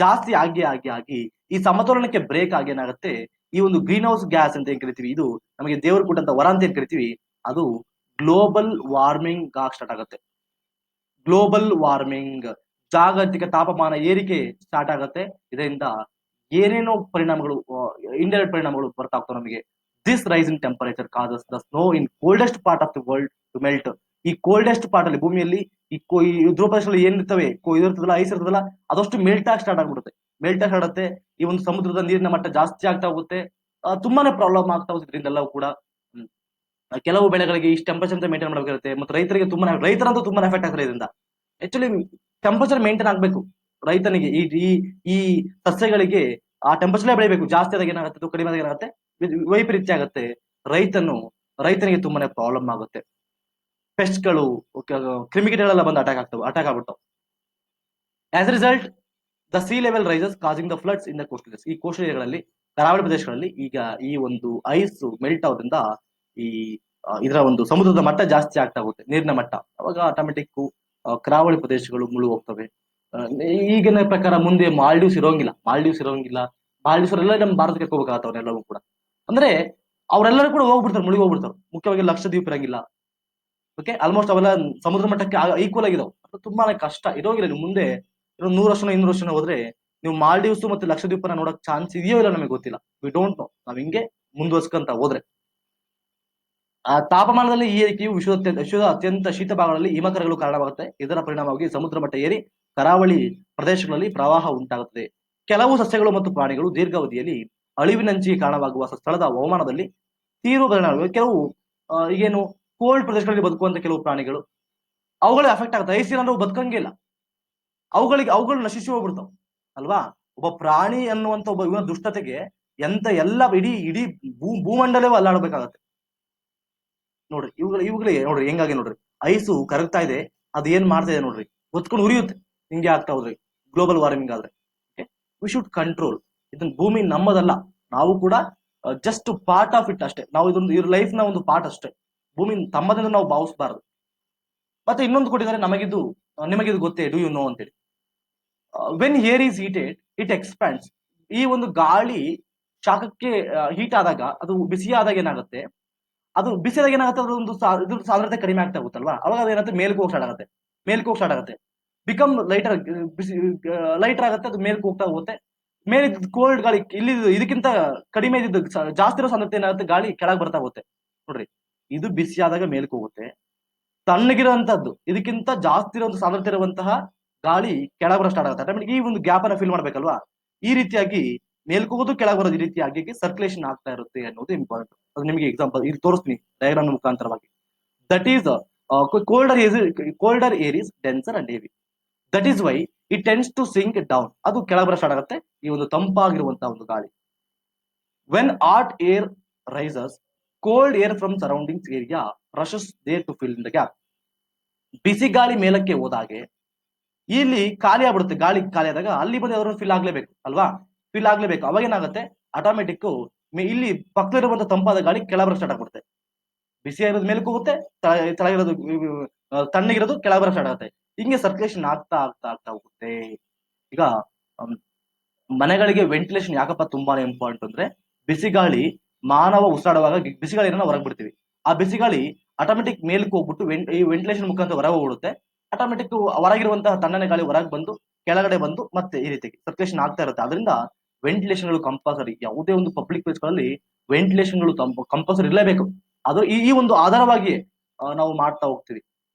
ಜಾಸ್ತಿ ಆಗಿ ಈ ಸಮತೋಲನಕ್ಕೆ ಬ್ರೇಕ್ ಆಗಿ ಏನಾಗುತ್ತೆ, ಈ ಒಂದು ಗ್ರೀನ್ ಹೌಸ್ ಗ್ಯಾಸ್ ಅಂತ ಏನ್ ಕರಿತೀವಿ, ಇದು ನಮಗೆ ದೇವರು ಕೊಟ್ಟಂತ ವರ ಅಂತ ಏನ್ ಕರಿತೀವಿ, ಅದು ಗ್ಲೋಬಲ್ ವಾರ್ಮಿಂಗ್ ಆಗ ಸ್ಟಾರ್ಟ್ ಆಗುತ್ತೆ. ಗ್ಲೋಬಲ್ ವಾರ್ಮಿಂಗ್, ಜಾಗತಿಕ ತಾಪಮಾನ ಏರಿಕೆ ಸ್ಟಾರ್ಟ್ ಆಗುತ್ತೆ. ಇದರಿಂದ ಏನೇನೋ ಪರಿಣಾಮಗಳು, ಇಂಡೈರೆಕ್ಟ್ ಪರಿಣಾಮಗಳು ಬರ್ತಾ ಹೋಗ್ತವೆ ನಮಗೆ. This rise in temperature causes the snow in coldest part of the world to melt. ಈ ಕೋಲ್ಡೆಸ್ಟ್ ಪಾರ್ಟ್ ಅಲ್ಲಿ, ಭೂಮಿಯಲ್ಲಿ ಈ ಧ್ರುವ ಪ್ರದೇಶದಲ್ಲಿ ಏನಿರ್ತವೆ, ಇದಿರ್ತದಲ್ಲ, ಐಸ್ ಇರ್ತದಲ್ಲ, ಅದಷ್ಟು ಮೆಲ್ಟ್ ಆಗಿ ಸ್ಟಾರ್ಟ್ ಆಗ್ಬಿಡುತ್ತೆ. ಈ ಒಂದು ಸಮುದ್ರದ ನೀರಿನ ಮಟ್ಟ ಜಾಸ್ತಿ ಆಗ್ತಾ ಹೋಗುತ್ತೆ. ತುಂಬಾನೇ ಪ್ರಾಬ್ಲಮ್ ಆಗ್ತಾ ಹೋಗುತ್ತೆ ಇದರಿಂದೆಲ್ಲವೂ ಕೂಡ. ಕೆಲವು ಬೆಳೆಗಳಿಗೆ ಇಷ್ಟು ಟೆಂಪರೇಚರ್ ಅಂತ ಮೇಂಟೈನ್ ಮಾಡಬೇಕಾಗುತ್ತೆ. ಮತ್ತು ರೈತರಂತೂ ತುಂಬಾನೇ ಎಫೆಕ್ಟ್ ಆಗ್ತದೆ ಇದರಿಂದ. ಆಕ್ಚುಲಿ ಟೆಂಪರೇಚರ್ ಮೇಂಟೈನ್ ಆಗ್ಬೇಕು ರೈತನಿಗೆ. ಈ ಸಸ್ಯಗಳಿಗೆ ಆ ಟೆಂಪರೇಚರ್ ಬೆಳಿಬೇಕು. ಜಾಸ್ತಿ ಆದಾಗ ಏನಾಗುತ್ತೆ, ಕಡಿಮೆ ಆದಾಗ ಏನಾಗುತ್ತೆ, ವೈಪರೀತ್ಯ ಆಗುತ್ತೆ. ರೈತನಿಗೆ ತುಂಬಾನೇ ಪ್ರಾಬ್ಲಮ್ ಆಗುತ್ತೆ. ಪೆಸ್ಟ್ಗಳು, ಕ್ರಿಮಿಕೀಟಗಳೆಲ್ಲ ಬಂದು ಅಟ್ಯಾಕ್ ಆಗ್ಬಿಡ್ತಾವೆ. As a result the sea level rises causing the floods in the coastal areas. ಈ ಕೋಸ್ಟಲ್ ಏರಿಯಾಗಳಲ್ಲಿ, ಕರಾವಳಿ ಪ್ರದೇಶಗಳಲ್ಲಿ ಈಗ ಈ ಒಂದು ಐಸ್ ಮೆಲ್ಟ್ ಆಗೋದ್ರಿಂದ ಇದರ ಒಂದು ಸಮುದ್ರದ ಮಟ್ಟ ಜಾಸ್ತಿ ಆಗ್ತಾ ಹೋಗುತ್ತೆ, ನೀರಿನ ಮಟ್ಟ. ಅವಾಗ ಆಟೋಮೆಟಿಕ್ ಕರಾವಳಿ ಪ್ರದೇಶಗಳು ಮುಳುಗಿ ಹೋಗ್ತವೆ. ಈಗಿನ ಪ್ರಕಾರ ಮುಂದೆ ಮಾಲ್ಡೀವ್ಸ್ ಇರೋಂಗಿಲ್ಲ. ಮಾಲ್ಡೀವ್ಸ್ ಅವರೆಲ್ಲ ನಮ್ಮ ಭಾರತಕ್ಕೆ ಹೋಗ್ಬೇಕಾಗತ್ತ ಅವರೆಲ್ಲವೂ ಕೂಡ. ಅಂದ್ರೆ ಅವರೆಲ್ಲರೂ ಕೂಡ ಮುಳುಗಿ ಹೋಗ್ಬಿಡ್ತಾರೆ. ಮುಖ್ಯವಾಗಿ ಲಕ್ಷದ್ವೀಪ ಇರಂಗಿಲ್ಲ. ಓಕೆ, ಆಲ್ಮೋಸ್ಟ್ ಅವೆಲ್ಲ ಸಮುದ್ರ ಮಟ್ಟಕ್ಕೆ ಈಕ್ವಲ್ ಆಗಿದಾವೆ. ತುಂಬಾನೇ ಕಷ್ಟ ಇರೋಂಗಿಲ್ಲ. ಮುಂದೆ 100 ವರ್ಷ 200 ವರ್ಷ ಹೋದ್ರೆ ನೀವು ಮಾಲ್ಡೀವ್ಸ್ ಮತ್ತೆ ಲಕ್ಷದ್ವೀಪನ ನೋಡಕ್ ಚಾನ್ಸ್ ಇದೆಯೋ ಇಲ್ಲ ನಮಗೆ ಗೊತ್ತಿಲ್ಲ. We don't know. ನಾವ್ ಹಿಂಗೆ ಮುಂದುವರ್ಸ್ಕೊಂತ ಹೋದ್ರೆ ಆ ತಾಪಮಾನದಲ್ಲಿ ಈ ಏರಿಕೆಯು ವಿಶ್ವದ ಅತ್ಯಂತ ಶೀತ ಭಾಗಗಳಲ್ಲಿ ಹಿಮಕರಗಳು ಕಾರಣವಾಗುತ್ತೆ. ಇದರ ಪರಿಣಾಮವಾಗಿ ಸಮುದ್ರ ಮಟ್ಟ ಏರಿ ಕರಾವಳಿ ಪ್ರದೇಶಗಳಲ್ಲಿ ಪ್ರವಾಹ ಉಂಟಾಗುತ್ತದೆ. ಕೆಲವು ಸಸ್ಯಗಳು ಮತ್ತು ಪ್ರಾಣಿಗಳು ದೀರ್ಘಾವಧಿಯಲ್ಲಿ ಅಳಿವಿನಂಚಿಗೆ ಕಾರಣವಾಗುವ ಸ್ಥಳದ ಹವಾಮಾನದಲ್ಲಿ ತೀವ್ರ ಪರಿಣಾಮ. ಕೆಲವು ಈಗೇನು ಕೋಲ್ಡ್ ಪ್ರದೇಶಗಳಲ್ಲಿ ಬದುಕುವಂತ ಕೆಲವು ಪ್ರಾಣಿಗಳು ಅವುಗಳಿಗೆ ಅಫೆಕ್ಟ್ ಆಗುತ್ತೆ. ಐಸ್ ಅಂದ್ರೆ ಬದುಕಂಗಿಲ್ಲ, ಅವುಗಳು ನಶಿಸಿ ಹೋಗ್ಬಿಡ್ತಾವ ಅಲ್ವಾ. ಒಬ್ಬ ಪ್ರಾಣಿ ಅನ್ನುವಂತ ಒಬ್ಬ ಇವನ ದುಷ್ಟತೆಗೆ ಎಂತ ಎಲ್ಲ ಇಡೀ ಇಡೀ ಭೂಮಂಡಲವೇ ಅಲ್ಲಾಡಬೇಕಾಗತ್ತೆ ನೋಡ್ರಿ. ಇವುಗಳಿಗೆ ನೋಡ್ರಿ ಹೆಂಗಾಗಿ ನೋಡ್ರಿ, ಐಸು ಕರಗ್ತಾ ಇದೆ, ಅದು ಏನ್ ಮಾಡ್ತಾ ಇದೆ ನೋಡ್ರಿ, ಹೊತ್ಕೊಂಡು ಉರಿಯುತ್ತೆ. ಹಿಂಗೆ ಆಗ್ತಾ ಹೋದ್ರಿ ಗ್ಲೋಬಲ್ ವಾರ್ಮಿಂಗ್ ಆದ್ರೆ. We should control. ಇದನ್ನ ಭೂಮಿ ನಮ್ಮದಲ್ಲ, ನಾವು ಕೂಡ ಜಸ್ಟ್ ಪಾರ್ಟ್ ಆಫ್ ಇಟ್ ಅಷ್ಟೇ. ನಾವು ಇದೊಂದು ಇವ್ರ ಲೈಫ್ ನ ಒಂದು ಪಾರ್ಟ್ ಅಷ್ಟೇ. ಭೂಮಿ ತಮ್ಮದಿಂದ ನಾವು ಭಾವಿಸಬಾರದು. ಮತ್ತೆ ಇನ್ನೊಂದು ಕೊಟ್ಟಿದ್ದಾರೆ ನಮಗಿದು, ನಿಮಗಿದು ಗೊತ್ತೇ, ಡೂ ಯು ನೋ ಅಂತೇಳಿ. When air is heated it expands. ಈ ಒಂದು ಗಾಳಿ ಶಾಖಕ್ಕೆ ಹೀಟ್ ಆದಾಗ, ಅದು ಬಿಸಿ ಆದಾಗ ಏನಾಗುತ್ತೆ, ಅದು ಬಿಸಿದಾಗ ಏನಾಗುತ್ತೆ, ಅದ್ರ ಇದ್ರ ಸಾಂದ್ರತೆ ಕಡಿಮೆ ಆಗ್ತಾ ಹೋಗುತ್ತಲ್ವಾ, ಅವಾಗ ಅದೇನಾಗುತ್ತೆ ಮೇಲ್ಗೆ ಹೋಗಿ ಸ್ಟಾರ್ಟ್ ಆಗುತ್ತೆ. ಮೇಲ್ಗೆ ಹೋಗಿ ಸ್ಟಾರ್ಟ್ ಆಗುತ್ತೆ, ಬಿಕಮ್ ಲೈಟರ್, ಬಿಸಿ ಲೈಟರ್ ಆಗುತ್ತೆ, ಅದು ಮೇಲ್ಗೆ ಹೋಗ್ತಾ ಹೋಗುತ್ತೆ. ಮೇಲೆ ಕೋಲ್ಡ್ ಗಾಳಿ ಇಲ್ಲಿ ಇದಕ್ಕಿಂತ ಕಡಿಮೆ ಇದ್ದು ಜಾಸ್ತಿ ಇರೋ ಸಾಂದ್ರತೆ ಏನಾಗುತ್ತೆ, ಗಾಳಿ ಕೆಳಗೆ ಬರ್ತಾ ಹೋಗುತ್ತೆ ನೋಡ್ರಿ. ಇದು ಬಿಸಿ ಆದಾಗ ಮೇಲ್ಗೆ ಹೋಗುತ್ತೆ. ತಣ್ಣಗಿರುವಂತದ್ದು ಇದಕ್ಕಿಂತ ಜಾಸ್ತಿ ಇರುವಂತಹ ಸಾಂದ್ರತೆ ಇರುವಂತಹ ಗಾಳಿ ಕೆಳಗೆ ಬರೋ ಸ್ಟಾರ್ಟ್ ಆಗುತ್ತೆ. ಆಟೋಮೆಟಿಕ್ ಈ ಒಂದು ಗ್ಯಾಪ್ ಅನ್ನ ಫಿಲ್ ಮಾಡ್ಬೇಕಲ್ವಾ. ಈ ರೀತಿಯಾಗಿ ಮೇಲ್ಕೋಗೋದು ಕೆಳಗೆ ಬರೋದು, ಈ ರೀತಿಯಾಗಿ ಸರ್ಕ್ಯುಲೇಷನ್ ಆಗ್ತಾ ಇರುತ್ತೆ ಅನ್ನೋದು ಇಂಪಾರ್ಟೆಂಟ್. ಅದು ನಿಮಗೆ ಎಕ್ಸಾಂಪಲ್ ಇಲ್ಲಿ ತೋರಿಸ್ತೀನಿ ಡಯಾಗ್ರಾಮ್ ಮುಖಾಂತರವಾಗಿ. That is colder air is denser and heavy. That is why it tends to sink down. ಅದು ಕೆಳಗೆ ಬರೋ ಸ್ಟಾರ್ಟ್ ಆಗುತ್ತೆ ಈ ಒಂದು ತಂಪಾಗಿರುವಂತಹ ಒಂದು ಗಾಳಿ. When hot air rises, cold air from surroundings area rushes there to fill in the gap. ಬಿಸಿ ಗಾಳಿ ಮೇಲಕ್ಕೆ ಹೋದಾಗೆ ಇಲ್ಲಿ ಖಾಲಿ ಆಗ್ಬಿಡುತ್ತೆ. ಗಾಳಿ ಖಾಲಿ ಆದಾಗ ಅಲ್ಲಿ ಬಂದು ಯಾವ್ದಾದ್ರು ಫಿಲ್ ಆಗ್ಲೇಬೇಕು ಅಲ್ವಾ, ಫಿಲ್ ಆಗ್ಲೇಬೇಕು. ಅವಾಗ ಏನಾಗುತ್ತೆ, ಆಟೋಮೆಟಿಕ್ ಇಲ್ಲಿ ಪಕ್ಕದಲ್ಲಿರುವಂತಹ ತಂಪಾದ ಗಾಳಿ ಕೆಳಬರ ಸ್ಟಾರ್ಟ್ ಆಗ್ಬಿಡುತ್ತೆ. ಬಿಸಿ ಆಗಿರೋದು ಮೇಲಕ್ಕೆ ಹೋಗುತ್ತೆ, ತಳಗಿರೋದು ತಣ್ಣಗಿರೋದು ಕೆಳಬರ ಸ್ಟಾರ್ಟ್ ಆಗುತ್ತೆ. ಹಿಂಗೆ ಸರ್ಕ್ಯುಲೇಷನ್ ಆಗ್ತಾ ಆಗ್ತಾ ಆಗ್ತಾ ಹೋಗುತ್ತೆ. ಈಗ ಮನೆಗಳಿಗೆ ವೆಂಟಿಲೇಷನ್ ಯಾಕಪ್ಪ ತುಂಬಾನೇ ಇಂಪಾರ್ಟೆಂಟ್ ಅಂದ್ರೆ, ಬಿಸಿಗಾಳಿ ಮಾನವ ಉಸಿರಾಡುವಾಗ ಬಿಸಿಗಾಳಿನ ಹೊರಗೆ ಬಿಡ್ತೀವಿ. ಆ ಬಿಸಿಗಾಳಿ ಆಟೋಮೆಟಿಕ್ ಮೇಲಕ್ಕೆ ಹೋಗ್ಬಿಟ್ಟು ಈ ವೆಂಟಿಲೇಷನ್ ಮುಖಾಂತರ ಹೊರಗೆ ಹೋಗ್ಬಿಡುತ್ತೆ. ಆಟೋಮೆಟಿಕ್ ಹೊರಗಿರುವಂತಹ ತಣ್ಣನೆ ಗಾಳಿ ಹೊರಗೆ ಬಂದು ಕೆಳಗಡೆ ಬಂದು ಮತ್ತೆ ಈ ರೀತಿ ಸರ್ಕ್ಯುಲೇಷನ್ ಆಗ್ತಾ ಇರುತ್ತೆ. ಅದರಿಂದ ವೆಂಟಿಲೇಷನ್ಗಳು ಕಂಪಲ್ಸರಿ. ಯಾವುದೇ ಒಂದು ಪಬ್ಲಿಕ್ ಪ್ಲೇಸ್ಗಳಲ್ಲಿ ವೆಂಟಿಲೇಷನ್ಗಳು ಕಂಪಲ್ಸರಿ ಇರಲೇಬೇಕು. ಅದು ಈ ಒಂದು ಆಧಾರವಾಗಿ ನಾವು ಮಾಡ್ತಾ ಹೋಗ್ತೀವಿ.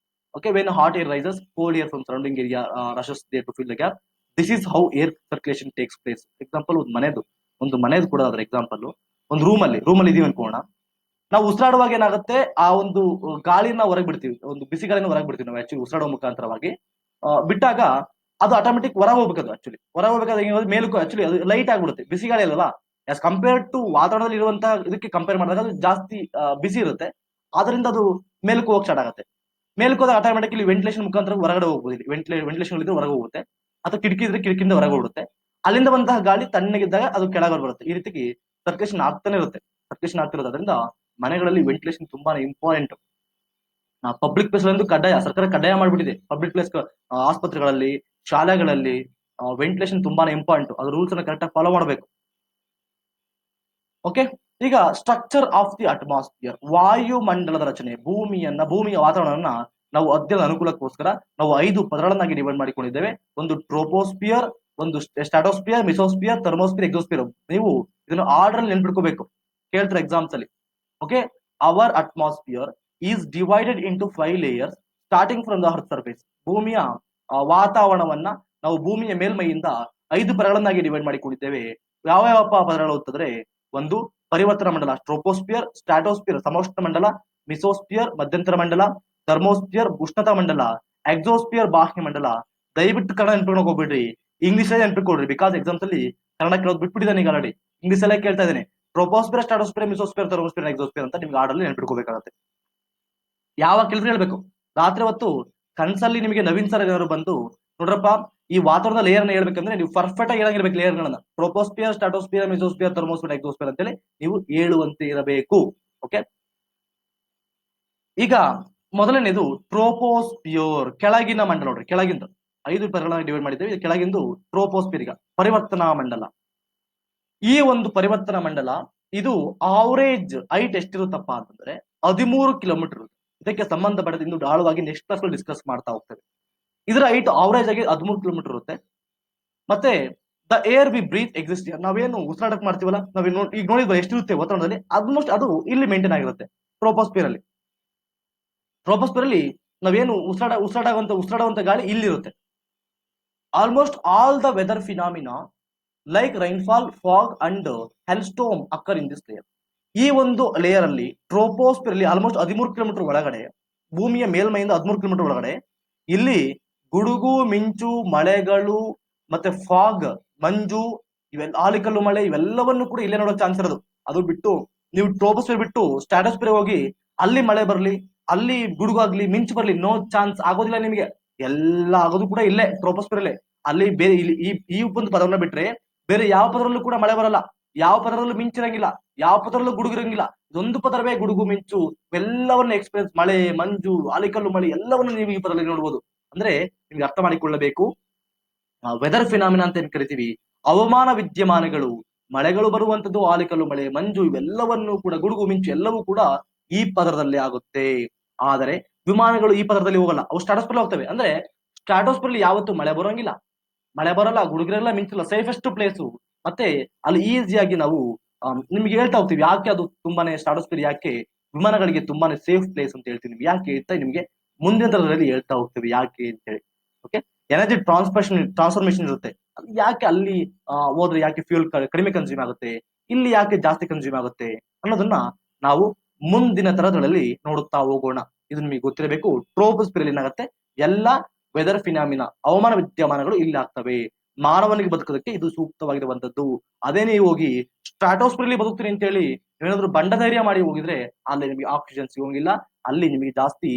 Okay, when hot air rises, cold air from surrounding area rushes there to fill the gap. This is how air circulation takes place. Example ಒಂದು ಮನೆದು ಕೂಡ ಅದ್ರ ಎಕ್ಸಾಂಪಲ್. ಒಂದು ರೂಮಲ್ಲಿ ಇದೀವಿ ಅನ್ಕೋಣ. ನಾವು ಉಸಿರಾಡುವಾಗ ಏನಾಗುತ್ತೆ, ಆ ಒಂದು ಗಾಳಿನ ಹೊರಗೆ ಬಿಡ್ತೀವಿ, ಒಂದು ಬಿಸಿ ಗಾಳಿನ ಹೊರಗೆ ಬಿಡ್ತೀವಿ ನಾವು ಆಕ್ಚುಲಿ ಉಸಿರಾಡುವ ಮುಖಾಂತರವಾಗಿ. ಬಿಟ್ಟಾಗ ಅದು ಆಟೋಮೆಟಿಕ್ ಹೊರ ಹೋಗ್ಬೇಕು. ಆಕ್ಚುಲಿ ಹೊರ ಹೋಗ್ಬೇಕಾದ್ರೆ ಮೇಲಕ್ಕೂ ಆಕ್ಚುಲಿ ಅದು ಲೈಟ್ ಆಗ್ಬಿಡುತ್ತೆ. ಬಿಸಿ ಗಾಳಿ ಅಲ್ವಾ, ಆಸ್ ಕಂಪೇರ್ಡ್ ಟು ವಾತಾವರಣದಲ್ಲಿ ಇರುವಂತಹ ಇದಕ್ಕೆ ಕಂಪೇರ್ ಮಾಡಿದಾಗ ಅದು ಜಾಸ್ತಿ ಬಿಸಿ ಇರುತ್ತೆ. ಆದ್ರಿಂದ ಅದು ಮೇಲಕ್ಕೂ ಹೋಗಿ ಸ್ಟಾರ್ಟ್ ಆಗುತ್ತೆ. ಮೇಲಕ್ಕೆ ಹೋದಾಗ ಆಟೋಮೆಟಿಕ್ಲಿ ವೆಂಟಿಲೇಷನ್ ಮುಖಾಂತರ ಹೊರಗಡೆ ಹೋಗ್ಬೋದು. ಇಲ್ಲಿ ವೆಂಟಿಲೇಷನ್ ಇದ್ರೆ ಹೊರಗೆ ಹೋಗುತ್ತೆ, ಅಥವಾ ಕಿಟಕಿ ಇದ್ರೆ ಕಿಟಕಿಯಿಂದ ಹೊರಗೆ ಹೋಗುತ್ತೆ. ಅಲ್ಲಿಂದ ಬಂತಹ ಗಾಳಿ ತಣ್ಣಗಿದ್ದಾಗ ಅದು ಕೆಳಗೆ ಬರುತ್ತೆ. ಈ ರೀತಿ ಸರ್ಕ್ಯುಲೇಷನ್ ಆಗ್ತಾನೆ ಇರುತ್ತೆ. ಸರ್ಕ್ಯುಲೇಷನ್ ಆಗ್ತಿರೋದ್ರಿಂದ ಮನೆಗಳಲ್ಲಿ ವೆಂಟಿಲೇಷನ್ ತುಂಬಾನೇ ಇಂಪಾರ್ಟೆಂಟ್. ಪಬ್ಲಿಕ್ ಪ್ಲೇಸ್ ಎಂದು ಕಡ್ಡಾಯ, ಸರ್ಕಾರ ಕಡ್ಡಾಯ ಮಾಡಿಬಿಟ್ಟಿದೆ. ಪಬ್ಲಿಕ್ ಪ್ಲೇಸ್ ಆಸ್ಪತ್ರೆಗಳಲ್ಲಿ, ಶಾಲೆಗಳಲ್ಲಿ ವೆಂಟಿಲೇಷನ್ ತುಂಬಾನೇ ಇಂಪಾರ್ಟೆಂಟ್. ಅದು ರೂಲ್ಸ್ ಅನ್ನ ಕರೆಕ್ಟ್ ಆಗಿ ಫಾಲೋ ಮಾಡಬೇಕು. ಓಕೆ, ಈಗ ಸ್ಟ್ರಕ್ಚರ್ ಆಫ್ ದಿ ಅಟ್ಮಾಸ್ಫಿಯರ್, ವಾಯುಮಂಡಲದ ರಚನೆ. ಭೂಮಿಯ ವಾತಾವರಣವನ್ನ ನಾವು ಅಧ್ಯಯನ ಅನುಕೂಲಕ್ಕೋಸ್ಕರ ನಾವು 5 ಪದರಗಳನ್ನಾಗಿ ಡಿವೈಡ್ ಮಾಡಿಕೊಂಡಿದ್ದೇವೆ. ಒಂದು ಟ್ರೋಪೋಸ್ಫಿಯರ್, ಒಂದು ಸ್ಟ್ರಾಟೋಸ್ಫಿಯರ್, ಮಿಸೋಸ್ಫಿಯರ್, ಥರ್ಮೋಸ್ಫಿಯರ್, ಎಕ್ಸೋಸ್ಫಿಯರ್. ನೀವು ಇದನ್ನು ಆರ್ಡರ್ ಅಲ್ಲಿ ನೆನ್ಪಿಟ್ಕೋಬೇಕು, ಕೇಳ್ತಾರೆ ಎಕ್ಸಾಮ್ಸ್ ಅಲ್ಲಿ. Okay, our atmosphere is divided into 5 layers starting from the earth surface. ಭೂಮಿಯ ವಾತಾವರಣವನ್ನ ನಾವು ಭೂಮಿಯ ಮೇಲ್ಮೈಯಿಂದ 5 ಪದರಗಳನ್ನಾಗಿ ಡಿವೈಡ್ ಮಾಡಿಕೊಂಡಿದ್ದೇವೆ. ಯಾವ ಪದರಗಳು ಅಂತಂದ್ರೆ, ಒಂದು ಪರಿವರ್ತನಾ ಮಂಡಲ ಟ್ರೋಪೋಸ್ಫಿಯರ್, ಸ್ಟ್ರಾಟೋಸ್ಫಿಯರ್ ಸಮೋಷ್ಣ ಮಂಡಲ, ಮಿಸೋಸ್ಫಿಯರ್ ಮಧ್ಯಂತರ ಮಂಡಲ, ಥರ್ಮೋಸ್ಫಿಯರ್ ಉಷ್ಣತಾ ಮಂಡಲ, ಎಕ್ಸೋಸ್ಫಿಯರ್ ಬಾಹ್ಯ ಮಂಡಲ. ದಯವಿಟ್ಟು ಕನ್ನಡ ನೆನ್ಪಿಟ್ಕೊಂಡು ಹೋಗ್ಬಿಡ್ರಿ, ಇಂಗ್ಲಿಷ್ ನೆನ್ಪಿಟ್ಕೊಡ್ರಿ. ಬಿಕಾಸ್ ಎಕ್ಸಾಮ್ಸ್ ಅಲ್ಲಿ ಕನ್ನಡ ಕೇಳೋದು ಬಿಟ್ಬಿಟ್ಟಿದ್ದಾನೆ ಈಗ ಆಲ್ರೆಡಿ. ಇಂಗ್ಲಿಷ್ ಅಲ್ಲೇ ಕೇಳ್ತಾ ಇದ್ದೇನೆ. ಟ್ರೋಪೋಸ್ಫಿಯರ್, ಸ್ಟ್ರಾಟೋಸ್ಫಿಯರ್, ಮಿಸೋಸ್ಫಿಯರ್, ಥರ್ಮೋಸ್ಫಿಯರ್, ಎಕ್ಸೋಸ್ಫಿಯರ್ ಅಂತ ನಿಮ್ಗೆ ಆರ್ಡರ್ ನೆನ್ಪಿಟ್ಕೋಬೇಕಾಗುತ್ತೆ. ಯಾವಾಗ ಕೆಲಸ ಹೇಳ್ಬೇಕು, ರಾತ್ರಿ ಹೊತ್ತು ಕನ್ಸಲ್ಲಿ ನಿಮಗೆ ನವೀನ್ ಸರ್ ಏನಾದ್ರು ಬಂದು, ನೋಡ್ರಪ್ಪ ಈ ವಾತಾವರಣದ ಲೇಯರ್ ನ ಹೇಳ್ಬೇಕಂದ್ರೆ ನೀವು ಪರ್ಫೆಕ್ಟ್ ಆಗಿ ಹೇಳಂಗಿರ್ಬೇಕು ಲೇಯರ್ ಗಳನ್ನ. ಟ್ರೋಪೋಸ್ಫಿಯರ್, ಸ್ಟ್ರಾಟೋಸ್ಫಿಯರ್, ಮಿಸೋಸ್ಫಿಯರ್, ಥರ್ಮೋಸ್ಫಿಯರ್, ಎಕ್ಸೋಸ್ಫಿಯರ್ ಅಂತೇಳಿ ನೀವು ಹೇಳುವಂತೆ ಇರಬೇಕು. ಓಕೆ, ಈಗ ಮೊದಲನೇದು ಟ್ರೋಪೋಸ್ಫಿಯರ್, ಕೆಳಗಿನ ಮಂಡಲ. ನೋಡ್ರಿ, ಕೆಳಗಿಂದ 5 ಪದರಗಳನ್ನ ಡಿವೈಡ್ ಮಾಡಿದ್ದೇವೆ. ಇದು ಕೆಳಗಿಂದು ಟ್ರೋಪೋಸ್ಫಿಯರ್. ಈಗ ಪರಿವರ್ತನಾ ಮಂಡಲ. ಈ ಒಂದು ಪರಿವರ್ತನಾ ಮಂಡಲ ಇದು ಆವರೇಜ್ ಹೈಟ್ ಎಷ್ಟಿರುತ್ತಪ್ಪ ಅಂತಂದ್ರೆ 13 ಕಿಲೋಮೀಟರ್. ಇದಕ್ಕೆ ಸಂಬಂಧಪಟ್ಟದ ಇನ್ನು ಆಳವಾಗಿ ನೆಕ್ಸ್ಟ್ ಕ್ಲಾಸ್ ಡಿಸ್ಕಸ್ ಮಾಡ್ತಾ ಹೋಗ್ತೇವೆ. ಇದರ ಹೈಟ್ ಆವರೇಜ್ ಆಗಿ 13 ಕಿಲೋಮೀಟರ್ ಇರುತ್ತೆ. ಮತ್ತೆ the air we breathe exist, ನಾವೇನು ಉಸಿರಾಟಕ್ಕೆ ಮಾಡ್ತೀವಲ್ಲ, ನಾವ್ ಈಗ ನೋಡಿದ್ವಿ ಎಷ್ಟಿರುತ್ತೆ ವಾತಾವರಣದಲ್ಲಿ, ಆಲ್ಮೋಸ್ಟ್ ಅದು ಇಲ್ಲಿ ಮೇಂಟೈನ್ ಆಗಿರುತ್ತೆ. ಟ್ರೋಪೋಸ್ಪಿಯರ್ ಅಲ್ಲಿ. ಟ್ರೋಪೋಸ್ಪಿಯರ್ ಅಲ್ಲಿ ನಾವೇನು ಉಸಿರಾಡುವಂತ ಗಾಳಿ ಇಲ್ಲಿರುತ್ತೆ. Almost all the weather phenomena like rainfall, fog and hailstorm occur in this layer. ಈ ಒಂದು ಲೇಯರ್ ಅಲ್ಲಿ ಟ್ರೋಪೋಸ್ಪಿಯರ್ ಅಲ್ಲಿ ಆಲ್ಮೋಸ್ಟ್ 13 ಕಿಲೋಮೀಟರ್ ಒಳಗಡೆ, ಭೂಮಿಯ ಮೇಲ್ಮೈಯಿಂದ 13 ಕಿಲೋಮೀಟರ್ ಒಳಗಡೆ ಇಲ್ಲಿ ಗುಡುಗು ಮಿಂಚು ಮಳೆಗಳು ಮತ್ತೆ ಫಾಗ್ ಮಂಜು, ಇವೆಲ್ಲ ಆಲಿಕಲ್ಲು ಮಳೆ, ಇವೆಲ್ಲವನ್ನು ಕೂಡ ಇಲ್ಲೇ ನೋಡೋ ಚಾನ್ಸ್ ಇರೋದು. ಅದು ಬಿಟ್ಟು ನೀವು ಟ್ರೋಪೋಸ್ಪಿಯರ್ ಬಿಟ್ಟು ಸ್ಟ್ರಾಟೋಸ್ಪಿಯರ್ ಹೋಗಿ ಅಲ್ಲಿ ಮಳೆ ಬರ್ಲಿ, ಅಲ್ಲಿ ಗುಡುಗು ಆಗ್ಲಿ, ಮಿಂಚು ಬರ್ಲಿ, ನೋ ಚಾನ್ಸ್, ಆಗೋದಿಲ್ಲ ನಿಮಗೆ. ಎಲ್ಲ ಆಗೋದು ಕೂಡ ಇಲ್ಲೇ ಟ್ರೋಪೋಸ್ಪಿಯರ್ ಅಲ್ಲೇ. ಅಲ್ಲಿ ಬೇರೆ ಇಲ್ಲಿ ಈ ಒಂದು ಪದವನ್ನ ಬಿಟ್ರೆ ಬೇರೆ ಯಾವ ಪದರಲ್ಲೂ ಕೂಡ ಮಳೆ ಬರಲ್ಲ, ಯಾವ ಪದರಲ್ಲೂ ಮಿಂಚಿರಂಗಿಲ್ಲ, ಯಾವ ಪದರಲ್ಲೂ ಗುಡುಗು ಇರಂಗಿಲ್ಲ. ಇದೊಂದು ಪದರವೇ ಗುಡುಗು ಮಿಂಚು ಎಲ್ಲವನ್ನ ಎಕ್ಸ್ಪೀರಿಯನ್ಸ್, ಮಳೆ ಮಂಜು ಆಲಿಕಲ್ಲು ಮಳೆ ಎಲ್ಲವನ್ನು ನೀವು ಈ ಪದರಲ್ಲಿ ನೋಡಬಹುದು. ಅಂದ್ರೆ ನಿಮ್ಗೆ ಅರ್ಥ ಮಾಡಿಕೊಳ್ಳಬೇಕು, ವೆದರ್ ಫಿನಾಮಿನಾ ಅಂತ ಏನ್ ಕರಿತೀವಿ, ಹವಾಮಾನ ವಿದ್ಯಮಾನಗಳು, ಮಳೆಗಳು ಬರುವಂತದ್ದು, ಆಲಿಕಲ್ಲು ಮಳೆ ಮಂಜು ಇವೆಲ್ಲವನ್ನು ಕೂಡ, ಗುಡುಗು ಮಿಂಚು ಎಲ್ಲವೂ ಕೂಡ ಈ ಪದರದಲ್ಲಿ ಆಗುತ್ತೆ. ಆದರೆ ವಿಮಾನಗಳು ಈ ಪದರದಲ್ಲಿ ಹೋಗಲ್ಲ, ಅವು ಸ್ಟ್ರಾಟೋಸ್ಪಿಯರ್ ಹೋಗ್ತವೆ. ಅಂದ್ರೆ ಸ್ಟ್ರಾಟೋಸ್ಪಿಯರ್ ಯಾವತ್ತೂ ಮಳೆ ಬರೋಂಗಿಲ್ಲ, ಮಳೆ ಬರಲ್ಲ, ಗುಡುಗಿರಲ್ಲ, ಮಿಂಚಿಲ್ಲ, ಸೇಫೆಸ್ಟ್ ಪ್ಲೇಸು. ಮತ್ತೆ ಅಲ್ಲಿ ಈಸಿಯಾಗಿ ನಾವು ನಿಮ್ಗೆ ಹೇಳ್ತಾ ಹೋಗ್ತೀವಿ ಯಾಕೆ ಅದು ತುಂಬಾನೇ ಸ್ಟ್ರಾಟೋಸ್ಪಿಯರ್ ಯಾಕೆ ವಿಮಾನಗಳಿಗೆ ತುಂಬಾನೇ ಸೇಫ್ ಪ್ಲೇಸ್ ಅಂತ ಹೇಳ್ತೀವಿ. ನಿಮ್ಗೆ ಯಾಕೆ ಹೇಳ್ತಾ ನಿಮ್ಗೆ ಮುಂದಿನ ತರದಲ್ಲಿ ಹೇಳ್ತಾ ಹೋಗ್ತೀವಿ ಯಾಕೆ ಅಂತ ಹೇಳಿ. ಓಕೆ, ಎನರ್ಜಿ ಟ್ರಾನ್ಸ್ಫಾರ್ಮೇಶನ್ ಇರುತ್ತೆ. ಯಾಕೆ ಅಲ್ಲಿ ಹೋದ್ರೆ ಯಾಕೆ ಫ್ಯೂಲ್ ಕಡಿಮೆ ಕನ್ಸ್ಯೂಮ್ ಆಗುತ್ತೆ, ಇಲ್ಲಿ ಯಾಕೆ ಜಾಸ್ತಿ ಕನ್ಸ್ಯೂಮ್ ಆಗುತ್ತೆ ಅನ್ನೋದನ್ನ ನಾವು ಮುಂದಿನ ತರಗಳಲ್ಲಿ ನೋಡುತ್ತಾ ಹೋಗೋಣ. ಇದು ನಿಮಗೆ ಗೊತ್ತಿರಬೇಕು. ಟ್ರೋಪೋಸ್ಪಿಯರ್ ಏನಾಗುತ್ತೆ, ಎಲ್ಲಾ ವೆದರ್ ಫಿನಾಮಿನಾ ಹವಾಮಾನ ವಿದ್ಯಮಾನಗಳು ಇಲ್ಲಿ ಆಗ್ತವೆ. ಮಾನವನಿಗೆ ಬದುಕೋದಕ್ಕೆ ಇದು ಸೂಕ್ತವಾಗಿರುವಂತದ್ದು. ಅದೇ ನೀವು ಹೋಗಿ ಸ್ಟ್ರಾಟೋಸ್ಪಿಯರ್ ಬದುಕ್ತೀನಿ ಅಂತ ಹೇಳಿ ಏನಾದ್ರು ಬಂಡ ಧೈರ್ಯ ಮಾಡಿ ಹೋಗಿದ್ರೆ ಅಲ್ಲಿ ನಿಮಗೆ ಆಕ್ಸಿಜನ್ ಸಿಗೋಂಗಿಲ್ಲ, ಅಲ್ಲಿ ನಿಮಗೆ ಜಾಸ್ತಿ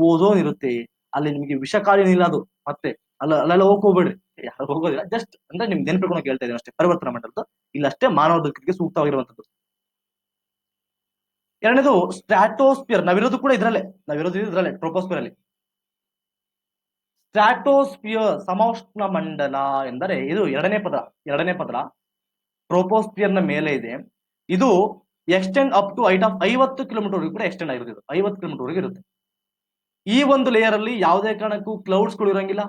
ಓಝೋನ್ ಇರುತ್ತೆ, ಅಲ್ಲಿ ನಿಮಗೆ ವಿಷಕಾರಿ ಇಲ್ಲ ಅದು. ಮತ್ತೆ ಅಲ್ಲೆಲ್ಲ ಹೋಗ್ಕೋಬೇಡ್ರಿ, ಯಾರು ಹೋಗೋದಿಲ್ಲ. ಜಸ್ಟ್ ಅಂದ್ರೆ ನಿಮ್ಗೆ ನೆನ್ಪಿಟ್ಕೊಂಡು ಹೇಳ್ತಾ ಇದ್ದೀನಿ ಅಷ್ಟೇ. ಪರಿವರ್ತನಾ ಮಂಡಲದ್ದು ಇಲ್ಲಷ್ಟೇ ಮಾನವ ಬದುಕಿಗೆ ಸೂಕ್ತವಾಗಿರುವಂತದ್ದು. ಎರಡನೇದು ಸ್ಟ್ರಾಟೋಸ್ಪಿಯರ್. ನಾವಿರೋದು ಕೂಡ ಇದ್ರಲ್ಲೇ ಟ್ರೋಪೋಸ್ಪಿಯರ್ ಅಲ್ಲಿ. ಸ್ಟ್ರಾಟೋಸ್ಪಿಯರ್ ಸಮೋಷ್ಣ ಮಂಡಲ ಎಂದರೆ ಇದು ಎರಡನೇ ಪದರ ಟ್ರೋಪೋಸ್ಪಿಯರ್ ನ ಮೇಲೆ ಇದೆ. ಇದು extend up to height of 50 kilometre ವರೆಗೂ ಕೂಡ ಎಕ್ಸ್ಟೆಂಡ್ ಆಗಿರುತ್ತೆ. 50 ಕಿಲೋಮೀಟರ್ ವರೆಗೂ ಇರುತ್ತೆ. ಈ ಒಂದು ಲೇಯರ್ ಅಲ್ಲಿ ಯಾವುದೇ ಕಾರಣಕ್ಕೂ ಕ್ಲೌಡ್ಸ್ ಗಳು ಇರಂಗಿಲ್ಲ,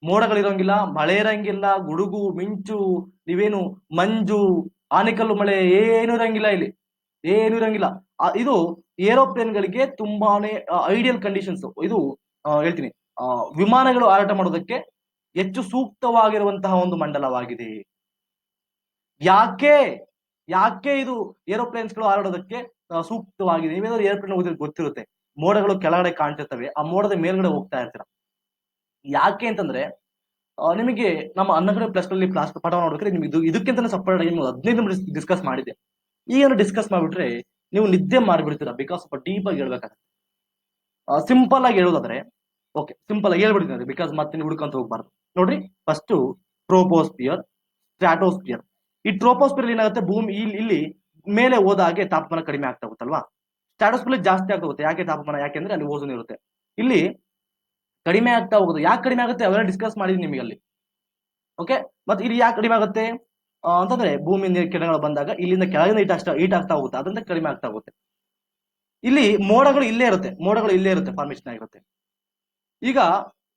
ಮೋಡಗಳಿರಂಗಿಲ್ಲ, ಮಳೆ ಇರಂಗಿಲ್ಲ, ಗುಡುಗು ಮಿಂಚು, ನೀವೇನು ಮಂಜು ಆನಿಕಲ್ಲು ಮಳೆ ಏನು ಇರಂಗಿಲ್ಲ, ಇಲ್ಲಿ ಏನು ಇರಂಗಿಲ್ಲ. ಇದು ಏರೋಪ್ಲೇನ್ ಗಳಿಗೆ ತುಂಬಾನೇ ಐಡಿಯಲ್ ಕಂಡೀಷನ್ಸ್. ಇದು ಹೇಳ್ತೀನಿ, ವಿಮಾನಗಳು ಹಾರಾಟ ಮಾಡೋದಕ್ಕೆ ಹೆಚ್ಚು ಸೂಕ್ತವಾಗಿರುವಂತಹ ಒಂದು ಮಂಡಲವಾಗಿದೆ. ಯಾಕೆ ಇದು ಏರೋಪ್ಲೇನ್ಸ್ ಗಳು ಹಾರಾಡೋದಕ್ಕೆ ಸೂಕ್ತವಾಗಿದೆ? ನೀವೇನಾದ್ರು ಏರೋಪ್ಲೇನ್ ಹೋದ್ರೆ ಗೊತ್ತಿರುತ್ತೆ, ಮೋಡಗಳು ಕೆಳಗಡೆ ಕಾಣ್ತಿರ್ತವೆ, ಆ ಮೋಡದ ಮೇಲ್ಗಡೆ ಹೋಗ್ತಾ ಇರ್ತೀರ. ಯಾಕೆ ಅಂತಂದ್ರೆ ನಿಮಗೆ ನಮ್ಮ ಅನ್ನಗಡೆ ಪ್ಲಸ್ ನಲ್ಲಿ ಕ್ಲಾಸ್ ಪಾಠ ನೋಡ್ಬೇಕಾದ್ರೆ ನಿಮ್ಗೆ ಇದಕ್ಕಿಂತ ಸಪರೇಟ್ ಆಗಿ 15 ನಿಮಿಷ ಡಿಸ್ಕಸ್ ಮಾಡಿದ್ದೆ. ಈಗೇನು ಡಿಸ್ಕಸ್ ಮಾಡ್ಬಿಟ್ರೆ ನೀವು ನಿದ್ದೆ ಮಾಡಿಬಿಡ್ತೀರಾ, ಬಿಕಾಸ್ ಸ್ವಲ್ಪ ಡೀಪ್ ಆಗಿ ಹೇಳ್ಬೇಕಾಗುತ್ತೆ. ಸಿಂಪಲ್ ಆಗಿ ಹೇಳೋದಾದ್ರೆ, ಓಕೆ ಸಿಂಪಲ್ ಆಗಿ ಹೇಳ್ಬಿಡ್ತೀನಿ ಬಿಕಾಸ್ ಮತ್ತೆ ನೀವು ಹುಡ್ಕೊಂತ ಹೋಗ್ಬಾರ್ದು. ನೋಡ್ರಿ, ಫಸ್ಟ್ ಟ್ರೋಪೋಸ್ಪಿಯರ್, ಸ್ಟ್ರಾಟೋಸ್ಪಿಯರ್. ಈ ಟ್ರೋಪೋಸ್ಪಿಯರ್ ಏನಾಗುತ್ತೆ, ಭೂಮಿ ಇಲ್ಲಿ ಮೇಲೆ ಹೋದಾಗೆ ತಾಪಮಾನ ಕಡಿಮೆ ಆಗ್ತಾ ಹೋಗುತ್ತಲ್ವಾ. ಸ್ಟ್ರಾಟೋಸ್ಪಿಯರ್ ಜಾಸ್ತಿ ಆಗ್ತಾ ಹೋಗುತ್ತೆ. ಯಾಕೆ ತಾಪಮಾನ? ಯಾಕೆಂದ್ರೆ ಅಲ್ಲಿ ಓಝೋನ್ ಇರುತ್ತೆ. ಇಲ್ಲಿ ಕಡಿಮೆ ಆಗ್ತಾ ಹೋಗೋದು. ಯಾಕೆ ಕಡಿಮೆ ಆಗುತ್ತೆ ಅವೆಲ್ಲ ಡಿಸ್ಕಸ್ ಮಾಡಿದೀನಿ ನಿಮಗೆ ಅಲ್ಲಿ. ಓಕೆ, ಮತ್ತೆ ಇಲ್ಲಿ ಯಾಕೆ ಕಡಿಮೆ ಆಗುತ್ತೆ ಅಂತಂದ್ರೆ ಭೂಮಿ ಕಿರಣಗಳು ಬಂದಾಗ ಇಲ್ಲಿಂದ ಕೆಳಗಿನ ಹೀಟ್ ಆಗ್ತಾ ಹೋಗುತ್ತೆ, ಅದರಿಂದ ಕಡಿಮೆ ಆಗ್ತಾ ಹೋಗುತ್ತೆ. ಇಲ್ಲಿ ಮೋಡಗಳು ಇಲ್ಲೇ ಇರುತ್ತೆ, ಫಾರ್ಮೇಶನ್ ಆಗಿರುತ್ತೆ. ಈಗ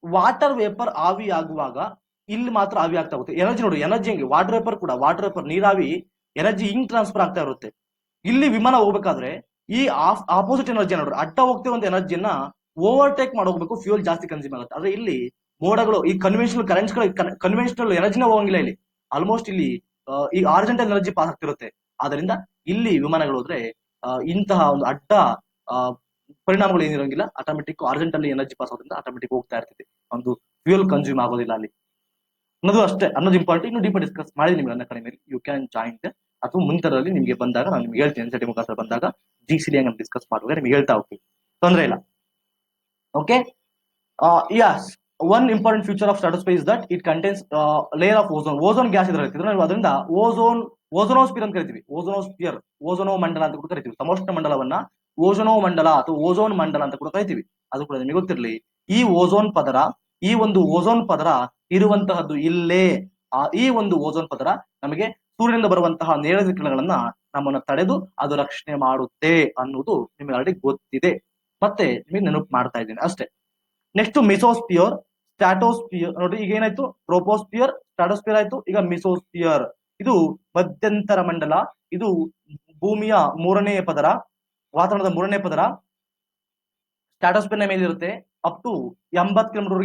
ವಾಟರ್ ವೇಪರ್ ಆವಿ ಆಗುವಾಗ ಇಲ್ಲಿ ಮಾತ್ರ ಆವಿ ಆಗ್ತಾ ಹೋಗುತ್ತೆ. ಎನರ್ಜಿ ನೋಡಿ, ಎನರ್ಜಿ ಹೆಂಗೆ, ವಾಟರ್ ವೇಪರ್ ನೀರಾವಿ ಎನರ್ಜಿ ಹಿಂಗ್ ಟ್ರಾನ್ಸ್ಫರ್ ಆಗ್ತಾ ಇರುತ್ತೆ. ಇಲ್ಲಿ ವಿಮಾನ ಹೋಗ್ಬೇಕಾದ್ರೆ ಈ ಆಪೋಸಿಟ್ ಎನರ್ಜಿ ನೋಡ್ರಿ, ಅಡ್ಡ ಹೋಗ್ತಿರುವಂತ ಎನರ್ಜಿಯನ್ನ ಓವರ್ಟೇಕ್ ಮಾಡೋಗ್ಬೇಕು, ಫ್ಯೂಲ್ ಜಾಸ್ತಿ ಕನ್ಸ್ಯೂಮ್ ಆಗುತ್ತೆ. ಆದ್ರೆ ಇಲ್ಲಿ ಮೋಡಗಳು ಈ ಕನ್ವೆನ್ಷನಲ್ ಎನರ್ಜಿನ ಹೋಗಂಗಿಲ್ಲ ಇಲ್ಲಿ. ಆಲ್ಮೋಸ್ಟ್ ಇಲ್ಲಿ ಈ ಆರ್ಜೆಂಟಲ್ ಎನರ್ಜಿ ಪಾಸ್ ಆಗ್ತಿರುತ್ತೆ. ಆದ್ರಿಂದ ಇಲ್ಲಿ ವಿಮಾನಗಳು ಹೋದ್ರೆ ಇಂತಹ ಒಂದು ಅಡ್ಡ ಪರಿಣಾಮಗಳು ಏನಿರಂಗಿಲ್ಲ, ಆಟೋಮೆಟಿಕ್ ಆರ್ಜೆಂಟಲ್ಲಿ ಎನರ್ಜಿ ಪಾಸ್ ಆಗೋದ್ರಿಂದ ಆಟೋಮೆಟಿಕ್ ಹೋಗ್ತಾ ಇರ್ತೈತಿ, ಒಂದು ಫ್ಯೂಲ್ ಕನ್ಸ್ಯೂಮ್ ಆಗೋದಿಲ್ಲ ಅಲ್ಲಿ ಅನ್ನೋದು ಅಷ್ಟೇ. ಅನ್ನೋದು ಇಂಪಾರ್ಟೆಂಟ್. ಇನ್ನು ಡೀಪ್ ಡಿಸ್ಕಸ್ ಮಾಡಿ ನಿಮ್ಗೆ ನನ್ನ ಕಡೆ ಮೇಲೆ ಯು ಕ್ಯಾನ್ ಜಾಯಿನ್, ಅಥವಾ ಮುಂತರದಲ್ಲಿ ನಿಮ್ಗೆ ಬಂದಾಗ ನಾನು ನಿಮ್ಗೆ ಹೇಳ್ತೀನಿ. ಎನ್ಸಿಟಿ ಮುಖಾಂತರ ಬಂದಾಗ GCD ಡಿಸ್ಕಸ್ ಮಾಡುವಾಗ ನಿಮ್ಗೆ ಹೇಳ್ತಾ ಹೋಗ್ತೀವಿ, ತೊಂದರೆ ಇಲ್ಲ. Okay, yes, one important feature of stratosphere is that it contains layer of ozone gas ಇದ್ರಲ್ಲಿ. ಅದರಿಂದ ಓಝೋನೋಸ್ಪಿಯರ್ ಅಂತ ಕರಿತೀವಿ. ಓಝೋನೋ ಮಂಡಲ ಅಂತ ಕೂಡ ಕರಿತೀವಿ. ಸಮೋಷ್ಣ ಮಂಡಲವನ್ನ ಓಝೋನೋ ಮಂಡಲ ಅಥವಾ ಓಝೋನ್ ಮಂಡಲ ಅಂತ ಕೂಡ ಕರಿತೀವಿ. ಅದು ಕೂಡ ನಿಮಗೆ ಗೊತ್ತಿರಲಿ. ಈ ಒಂದು ಓಝೋನ್ ಪದರ ಇರುವಂತಹದ್ದು ಇಲ್ಲೇ. ಈ ಒಂದು ಓಝೋನ್ ಪದರ ನಮಗೆ ಸೂರ್ಯನಿಂದ ಬರುವಂತಹ ನೇರ ಕಿರಣಗಳನ್ನ ನಮ್ಮನ್ನ ತಡೆದು ಅದು ರಕ್ಷಣೆ ಮಾಡುತ್ತೆ ಅನ್ನೋದು ನಿಮಗೆ ಆಲ್ರೆಡಿ ಗೊತ್ತಿದೆ. ಮತ್ತೆ ನಿಮಗೆ ನೆನಪು ಮಾಡ್ತಾ ಇದ್ದೀನಿ ಅಷ್ಟೇ. Next mesosphere, stratosphere. ನೋಡಿ, ಈಗ ಏನಾಯ್ತು, ಟ್ರೋಪೋಸ್ಪಿಯರ್, ಸ್ಟ್ರಾಟೋಸ್ಪಿಯರ್ ಆಯ್ತು. ಈಗ ಮಿಸೋಸ್ಪಿಯರ್, ಇದು ಮಧ್ಯಂತರ ಮಂಡಲ. ಇದು ಭೂಮಿಯ 3ನೇ ಪದರ. ವಾತಾವರಣದ ಮೂರನೇ ಪದರ ಸ್ಟ್ರಾಟೋಸ್ಫಿಯರ್ ಮೇಲೆ ಇರುತ್ತೆ. ಅಪ್ ಟು 80 ಕಿಲೋಮೀಟರ್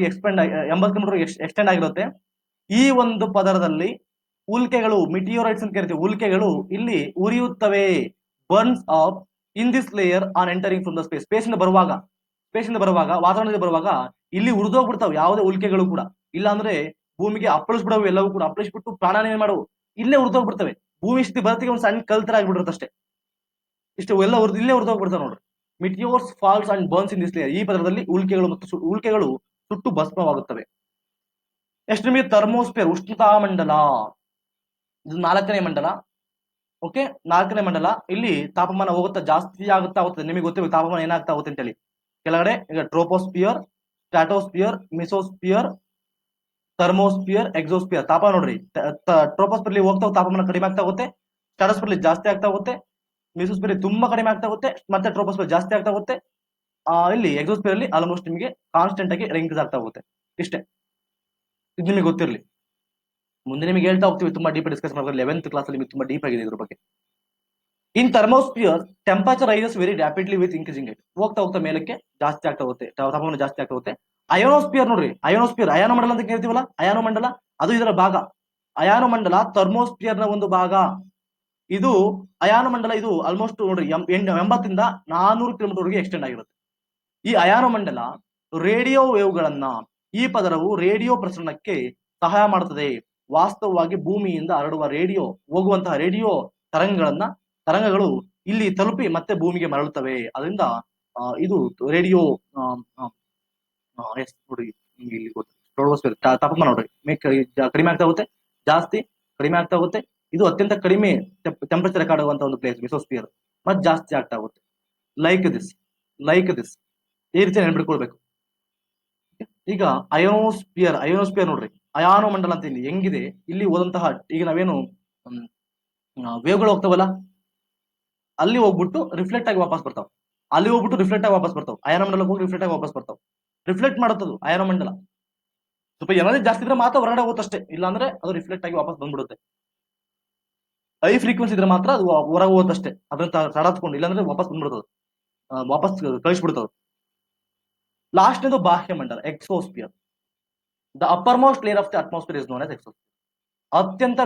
ಎಕ್ಸ್ಟೆಂಡ್ ಆಗಿರುತ್ತೆ. ಈ ಒಂದು ಪದರದಲ್ಲಿ ಉಲ್ಕೆಗಳು, ಮಿಟಿಯೋರೈಟ್ಸ್ ಅಂತ ಕರಿತೀವಿ, ಉಲ್ಕೆಗಳು ಇಲ್ಲಿ ಉರಿಯುತ್ತವೆ. Burns off in this layer on entering from the space. Space ಇಂದ ಬರುವಾಗ ವಾತಾವರಣದಲ್ಲಿ ಬರುವಾಗ ಇಲ್ಲಿ ಉರಿದೋಗ್ಬಿಡ್ತಾವೆ ಯಾವುದೇ ಉಲ್ಕೆಗಳು ಕೂಡ. ಇಲ್ಲ ಅಂದ್ರೆ ಭೂಮಿಗೆ ಅಪ್ಪಳಿಸ್ಬಿಡವು, ಎಲ್ಲವೂ ಕೂಡ ಅಪ್ಪಳಿಸ್ಬಿಟ್ಟು ಪ್ರಾಣಾಯಾಮ ಮಾಡವು, ಇಲ್ಲೇ ಉರಿದೋಗ್ಬಿಡ್ತವೆ. ಭೂಮಿ ಸ್ಥಿತಿ ಬರತ್ತಿಗೆ ಒಂದು ಸಣ್ಣ ಕಲ್ತರ ಆಗ್ಬಿಡುತ್ತೆ ಅಷ್ಟೇ. ಇಷ್ಟು ಎಲ್ಲ ಇಲ್ಲೇ ಉರಿದೋಗ್ಬಿಡ್ತಾವೆ ನೋಡ್ರಿ. Meteors falls and burns in this layer. ಈ ಪದರದಲ್ಲಿ ಉಲ್ಕೆಗಳು ಸುಟ್ಟು ಭಸ್ಮವಾಗುತ್ತವೆ. ನೆಕ್ಸ್ಟ್ ನಿಮಗೆ ಥರ್ಮೋಸ್ಫಿಯರ್, ಉಷ್ಣತಾಮಂಡಲ. ಇದು 4ನೇ ಮಂಡಲ. ಓಕೆ, 4ನೇ ಮಂಡಲ. ಇಲ್ಲಿ ತಾಪಮಾನ ಹೋಗುತ್ತಾ ಜಾಸ್ತಿ ಆಗುತ್ತಾ ಹೋಗುತ್ತೆ. ನಿಮಗೆ ಗೊತ್ತಿಲ್ಲ ತಾಪಮಾನ ಏನಾಗ್ತಾ ಹೋಗುತ್ತೆ ಅಂತೇಳಿ. ಕೆಳಗಡೆ ಈಗ ಟ್ರೋಪೋಸ್ಫಿಯರ್, ಸ್ಟ್ರಾಟೋಸ್ಫಿಯರ್, ಮಿಸೋಸ್ಫಿಯರ್, ಥರ್ಮೋಸ್ಫಿಯರ್, ಎಕ್ಸೋಸ್ಫಿಯರ್. ತಾಪಮಾನ ನೋಡ್ರಿ, ಟ್ರೋಪೋಸ್ಫಿಯರ್ ಹೋಗ್ತಾ ತಾಪಮಾನ ಕಡಿಮೆ ಆಗ್ತಾ ಹೋಗುತ್ತೆ, ಸ್ಟ್ರಾಟೋಸ್ಫಿಯರ್ ಜಾಸ್ತಿ ಆಗ್ತಾ ಹೋಗುತ್ತೆ, ಮಿಸೋಸ್ಫಿಯರ್ ತುಂಬಾ ಕಡಿಮೆ ಆಗ್ತಾ ಹೋಗುತ್ತೆ, ಮತ್ತೆ ಟ್ರೋಪೋಸ್ಫಿಯರ್ ಜಾಸ್ತಿ ಆಗ್ತಾ ಹೋಗುತ್ತೆ. ಇಲ್ಲಿ ಎಕ್ಸೋಸ್ಫಿಯರ್ ಅಲ್ಲಿ ಆಲ್ಮೋಸ್ಟ್ ನಿಮಗೆ ಕಾನ್ಸ್ಟೆಂಟ್ ಆಗಿ ರಿಂಕ್ಸ್ ಆಗ್ತಾ ಹೋಗುತ್ತೆ. ಇಷ್ಟೇ, ಇದು ನಿಮಗೆ ಗೊತ್ತಿರಲಿ. ಮುಂದೆ ನಿಮಗೆ ಹೇಳ್ತಾ ಹೋಗ್ತೀವಿ, ತುಂಬಾ ಡೀಪ್ ಡಿಸ್ಕಸ್ ಮಾಡಿದ್ರೆ 11th ಕ್ಲಾಸ್ ಅಲ್ಲಿ ತುಂಬಾ ಡೀಪ್ ಆಗಿದೆ ಇದ್ರ ಬಗ್ಗೆ. In thermosphere temperature rises very rapidly with increasing it. ಹೋಗ್ತಾ ಮೇಲಕ್ಕೆ ಜಾಸ್ತಿ ಆಗ್ತಾ ಹೋಗುತ್ತೆ, ತಾಪಮಾನ ಜಾಸ್ತಿ ಆಗ್ತಾ ಹೋಗುತ್ತೆ. ಅಯೋನೋಸ್ಫಿಯರ್ ನೋಡ್ರಿ, ಅಯೋನೋಸ್ಫಿಯರ್ ಅಯಾನ ಮಂಡಲ ಅಂತ ಕೇಳ್ತೀವಲ್ಲ, ಅಯಾನ ಮಂಡಲ ಅದು ಇದರ ಭಾಗ. ಅಯಾನ ಮಂಡಲ ಥರ್ಮೋಸ್ಫಿಯರ್ ನ ಒಂದು ಭಾಗ. ಇದು ಅಯಾನ ಮಂಡಲ, ಇದು ಆಲ್ಮೋಸ್ಟ್ ನೋಡ್ರಿ 80 ಇಂದ 400 ಕಿಲೋಮೀಟರ್ ಎಕ್ಸ್ಟೆಂಡ್ ಆಗಿರುತ್ತೆ. ಈ ಅಯಾನ ಮಂಡಲ ರೇಡಿಯೋ ವೇವ್ಗಳನ್ನ, ಈ ಪದರವು ರೇಡಿಯೋ ಪ್ರಸರಣಕ್ಕೆ ಸಹಾಯ ಮಾಡುತ್ತದೆ. ವಾಸ್ತವವಾಗಿ ಭೂಮಿಯಿಂದ ಹರಡುವ ಹೋಗುವಂತಹ ರೇಡಿಯೋ ತರಂಗಗಳು ಇಲ್ಲಿ ತಲುಪಿ ಮತ್ತೆ ಭೂಮಿಗೆ ಮರಳುತ್ತವೆ. ಅದರಿಂದ ಇದು ರೇಡಿಯೋ ನೋಡಿ, ಇಲ್ಲಿ ತಾಪಮಾನ ನೋಡ್ರಿ ಕಡಿಮೆ ಆಗ್ತಾ ಹೋಗುತ್ತೆ, ಜಾಸ್ತಿ ಕಡಿಮೆ ಆಗ್ತಾ ಹೋಗುತ್ತೆ. ಇದು ಅತ್ಯಂತ ಕಡಿಮೆ ಟೆಂಪರೇಚರ್ ರೆಕಾರ್ಡ್ ಆಗುವಂತಹ ಒಂದು ಪ್ಲೇಸ್ ಮಿಸೋಸ್ಫಿಯರ್. ಮತ್ತೆ ಜಾಸ್ತಿ ಆಗ್ತಾ ಹೋಗುತ್ತೆ. ಲೈಕ್ ದಿಸ್ ಈ ರೀತಿ ನೆನ್ಬಿಟ್ಕೊಳ್ಬೇಕು. ಈಗ ಅಯೋನೋಸ್ಫಿಯರ್ ನೋಡ್ರಿ, ಅಯಾನೋ ಮಂಡಲ ಅಂತ ಇಲ್ಲಿ ಹೆಂಗಿದೆ, ಇಲ್ಲಿ ಹೋದಂತಹ ಈಗ ನಾವೇನು ವೇವ್ಗಳು ಹೋಗ್ತಾವಲ್ಲ, ಅಲ್ಲಿ ಹೋಗ್ಬಿಟ್ಟು ರಿಫ್ಲೆಕ್ಟ್ ಆಗಿ ವಾಪಸ್ ಬರ್ತಾವ. ಅಯಾನ ಮಂಡಲಕ್ಕೆ ಹೋಗಿ ರಿಫ್ಲೆಕ್ಟ್ ಆಗಿ ವಾಪಸ್ ಬರ್ತಾವ. ರಿಫ್ಲೆಕ್ಟ್ ಮಾಡುತ್ತದು ಅಯಾನ ಮಂಡಲ. ಸ್ವಲ್ಪ ಎನರ್ಜಿ ಜಾಸ್ತಿ ಇದ್ರೆ ಮಾತ್ರ ಹೊರಗಡೆ ಹೋಗುತ್ತಷ್ಟೇ, ಇಲ್ಲಾಂದ್ರೆ ಅದು ರಿಫ್ಲೆಕ್ಟ್ ಆಗಿ ವಾಪಸ್ ಬಂದ್ಬಿಡುತ್ತೆ. ಹೈ ಫ್ರೀಕ್ವೆನ್ಸಿ ಇದ್ರೆ ಮಾತ್ರ ಅದು ಹೊರಗೆ ಹೋಗುತ್ತಷ್ಟೇ, ಅದನ್ನ ತಡತ್ಕೊಂಡು, ಇಲ್ಲಾಂದ್ರೆ ವಾಪಸ್ ಬಂದ್ಬಿಡ್ತದೆ, ವಾಪಸ್ ಕಳಿಸ್ಬಿಡ್ತದೆ. ಲಾಸ್ಟ್ನೇದು ಬಾಹ್ಯ ಮಂಡಲ, exosphere. The uppermost layer of the atmosphere is known as exosphere. ಅತ್ಯಂತ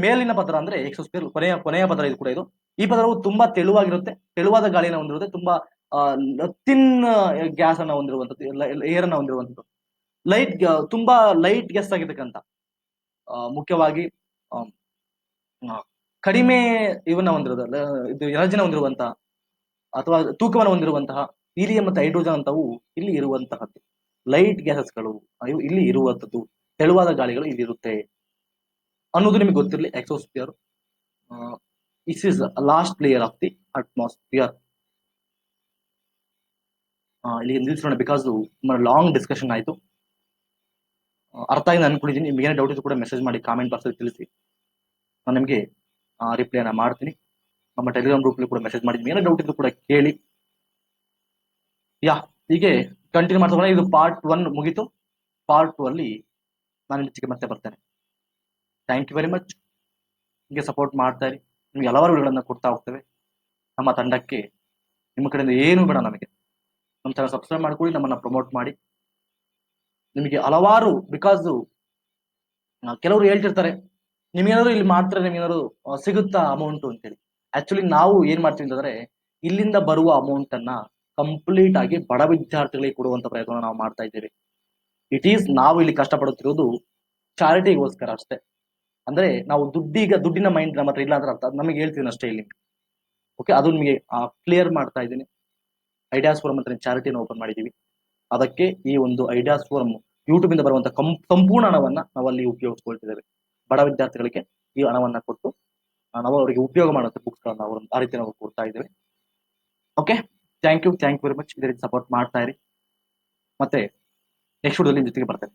ಮೇಲಿನ ಪದರ ಅಂದ್ರೆ ಎಕ್ಸೋಸ್ಫಿಯರ್, ಕೊನೆಯ ಪದರ ಇದು ಕೂಡ. ಈ ಪದರವು ತುಂಬಾ ತೆಳುವಾಗಿರುತ್ತೆ, ತೆಳುವಾದ ಗಾಳಿಯನ್ನು ಹೊಂದಿರುತ್ತೆ, ತುಂಬಾ ಥಿನ್ ಗ್ಯಾಸ್ ಅನ್ನ ಹೊಂದಿರುವಂತದ್ದು, ಏರ್ ಅನ್ನ ಹೊಂದಿರುವಂತದ್ದು, ತುಂಬಾ ಲೈಟ್ ಗ್ಯಾಸ್ ಆಗಿರ್ತಕ್ಕಂಥ, ಮುಖ್ಯವಾಗಿ ಕಡಿಮೆ ಇವನ್ನ ಹೊಂದಿರೋದು, ಇದು ಎನರ್ಜಿನ ಹೊಂದಿರುವಂತಹ ಅಥವಾ ತೂಕವನ್ನು ಹೊಂದಿರುವಂತಹ ಹೀಲಿಯಂ ಮತ್ತು ಹೈಡ್ರೋಜನ್ ಅಂತವು ಇಲ್ಲಿ ಇರುವಂತಹದ್ದು. ಲೈಟ್ ಗ್ಯಾಸಸ್ಗಳು ಇಲ್ಲಿ ಇರುವಂತದ್ದು, ತೆಳುವಾದ ಗಾಳಿಗಳು ಇಲ್ಲಿ ಇರುತ್ತೆ ಅನ್ನೋದು ನಿಮಗೆ ಗೊತ್ತಿರಲಿ. Exosphere is is last layer of the atmosphere. ಇಲ್ಲಿ ನಿಲ್ಲಿಸೋಣ, ಬಿಕಾಸ್ ಲಾಂಗ್ ಡಿಸ್ಕಷನ್ ಆಯ್ತು. ಅರ್ಥ ಆಗಿದೆ ಅನ್ಕೊಂಡಿದ್ದೀನಿ. ನಿಮ್ಗೆ ಏನೇ ಡೌಟ್ ಇದ್ರು ಕೂಡ ಮೆಸೇಜ್ ಮಾಡಿ, ಕಾಮೆಂಟ್ ಬಾಕ್ಸ್ ಅಲ್ಲಿ ತಿಳಿಸಿ, ನಾನು ನಿಮಗೆ ರಿಪ್ಲೈನ ಮಾಡ್ತೀನಿ. ನಮ್ಮ ಟೆಲಿಗ್ರಾಮ್ ಗ್ರೂಪ್ ಕೂಡ ಮೆಸೇಜ್ ಮಾಡಿದ್ದೀನಿ, ಏನೋ ಡೌಟ್ ಇದ್ರು ಕೂಡ ಕೇಳಿ. ಹೀಗೆ ಕಂಟಿನ್ಯೂ ಮಾಡ್ತಾ. ಇದು ಪಾರ್ಟ್ 1 ಮುಗೀತು. ಪಾರ್ಟ್ 2 ಅಲ್ಲಿ ನಾನು ಹೆಚ್ಚಿಗೆ ಮತ್ತೆ ಬರ್ತೇನೆ. Thank you very much. ಹೀಗೆ ಸಪೋರ್ಟ್ ಮಾಡ್ತಾ ಇರಿ, ನಿಮ್ಗೆ ಹಲವಾರು ವಿಡಿಯೋಗಳನ್ನ ಕೊಡ್ತಾ ಹೋಗ್ತೇವೆ. ನಮ್ಮ ತಂಡಕ್ಕೆ ನಿಮ್ಮ ಕಡೆಯಿಂದ ಏನು ಬೇಡ, ನಮಗೆ ನಮ್ಮ ಚಾನಲ್ ಸಬ್ಸ್ಕ್ರೈಬ್ ಮಾಡ್ಕೊಳ್ಳಿ, ನಮ್ಮನ್ನ ಪ್ರಮೋಟ್ ಮಾಡಿ. ನಿಮಗೆ ಹಲವಾರು, ಬಿಕಾಸ್ ಕೆಲವರು ಹೇಳ್ತಿರ್ತಾರೆ ನಿಮ್ಗೇನಾದ್ರು ಇಲ್ಲಿ ಮಾಡ್ತಾರೆ, ನಿಮ್ಗೇನಾದ್ರು ಸಿಗುತ್ತಾ ಅಮೌಂಟ್ ಅಂತೇಳಿ. ಆಕ್ಚುಲಿ ನಾವು ಏನ್ ಮಾಡ್ತೀವಿ ಅಂತಂದ್ರೆ, ಇಲ್ಲಿಂದ ಬರುವ ಅಮೌಂಟ್ ಅನ್ನ ಕಂಪ್ಲೀಟ್ ಆಗಿ ಬಡ ವಿದ್ಯಾರ್ಥಿಗಳಿಗೆ ಕೊಡುವಂತ ಪ್ರಯತ್ನ ನಾವು ಮಾಡ್ತಾ ಇದ್ದೇವೆ. ನಾವು ಇಲ್ಲಿ ಕಷ್ಟಪಡುತ್ತಿರೋದು ಚಾರಿಟಿಗೋಸ್ಕರ ಅಷ್ಟೇ. ಅಂದ್ರೆ ನಾವು ದುಡ್ಡಿನ ಮೈಂಡ್ ನಮ್ಮ ಹತ್ರ ಇಲ್ಲ ಅಂದ್ರೆ ಅರ್ಥ, ನಮಗೆ ಹೇಳ್ತೀನಿ ಅಷ್ಟೇ ಇಲ್ಲಿ. ಓಕೆ, ಅದು ನಿಮಗೆ ಕ್ಲಿಯರ್ ಮಾಡ್ತಾ ಇದ್ದೀನಿ. ಐಡಿಯಾಸ್ ಫೋರಮ್ ಅಂತ ಚಾರಿಟಿನ ಓಪನ್ ಮಾಡಿದೀವಿ. ಅದಕ್ಕೆ ಈ ಒಂದು ಐಡಿಯಾಸ್ ಫೋರಮ್ ಯೂಟ್ಯೂಬ್ ಇಂದ ಬರುವಂತ ಸಂಪೂರ್ಣ ಹಣವನ್ನ ನಾವು ಅಲ್ಲಿ ಉಪಯೋಗಿಸ್ಕೊಳ್ತಿದ್ದೇವೆ. ಬಡ ವಿದ್ಯಾರ್ಥಿಗಳಿಗೆ ಈ ಹಣವನ್ನ ಕೊಟ್ಟು ನಾವು ಅವರಿಗೆ ಉಪಯೋಗ ಮಾಡುವಂತ ಬುಕ್ಸ್ ಗಳನ್ನ ಆ ರೀತಿ ನಾವು ಕೊಡ್ತಾ ಇದ್ದೇವೆ. Okay, thank you very much. ಇದೇ ರೀತಿ ಸಪೋರ್ಟ್ ಮಾಡ್ತಾ ಇರಿ. ಮತ್ತೆ ನೆಕ್ಸ್ಟ್ ವಿಡಿಯೋದಲ್ಲಿ ಜೊತೆಗೆ ಬರ್ತೇನೆ.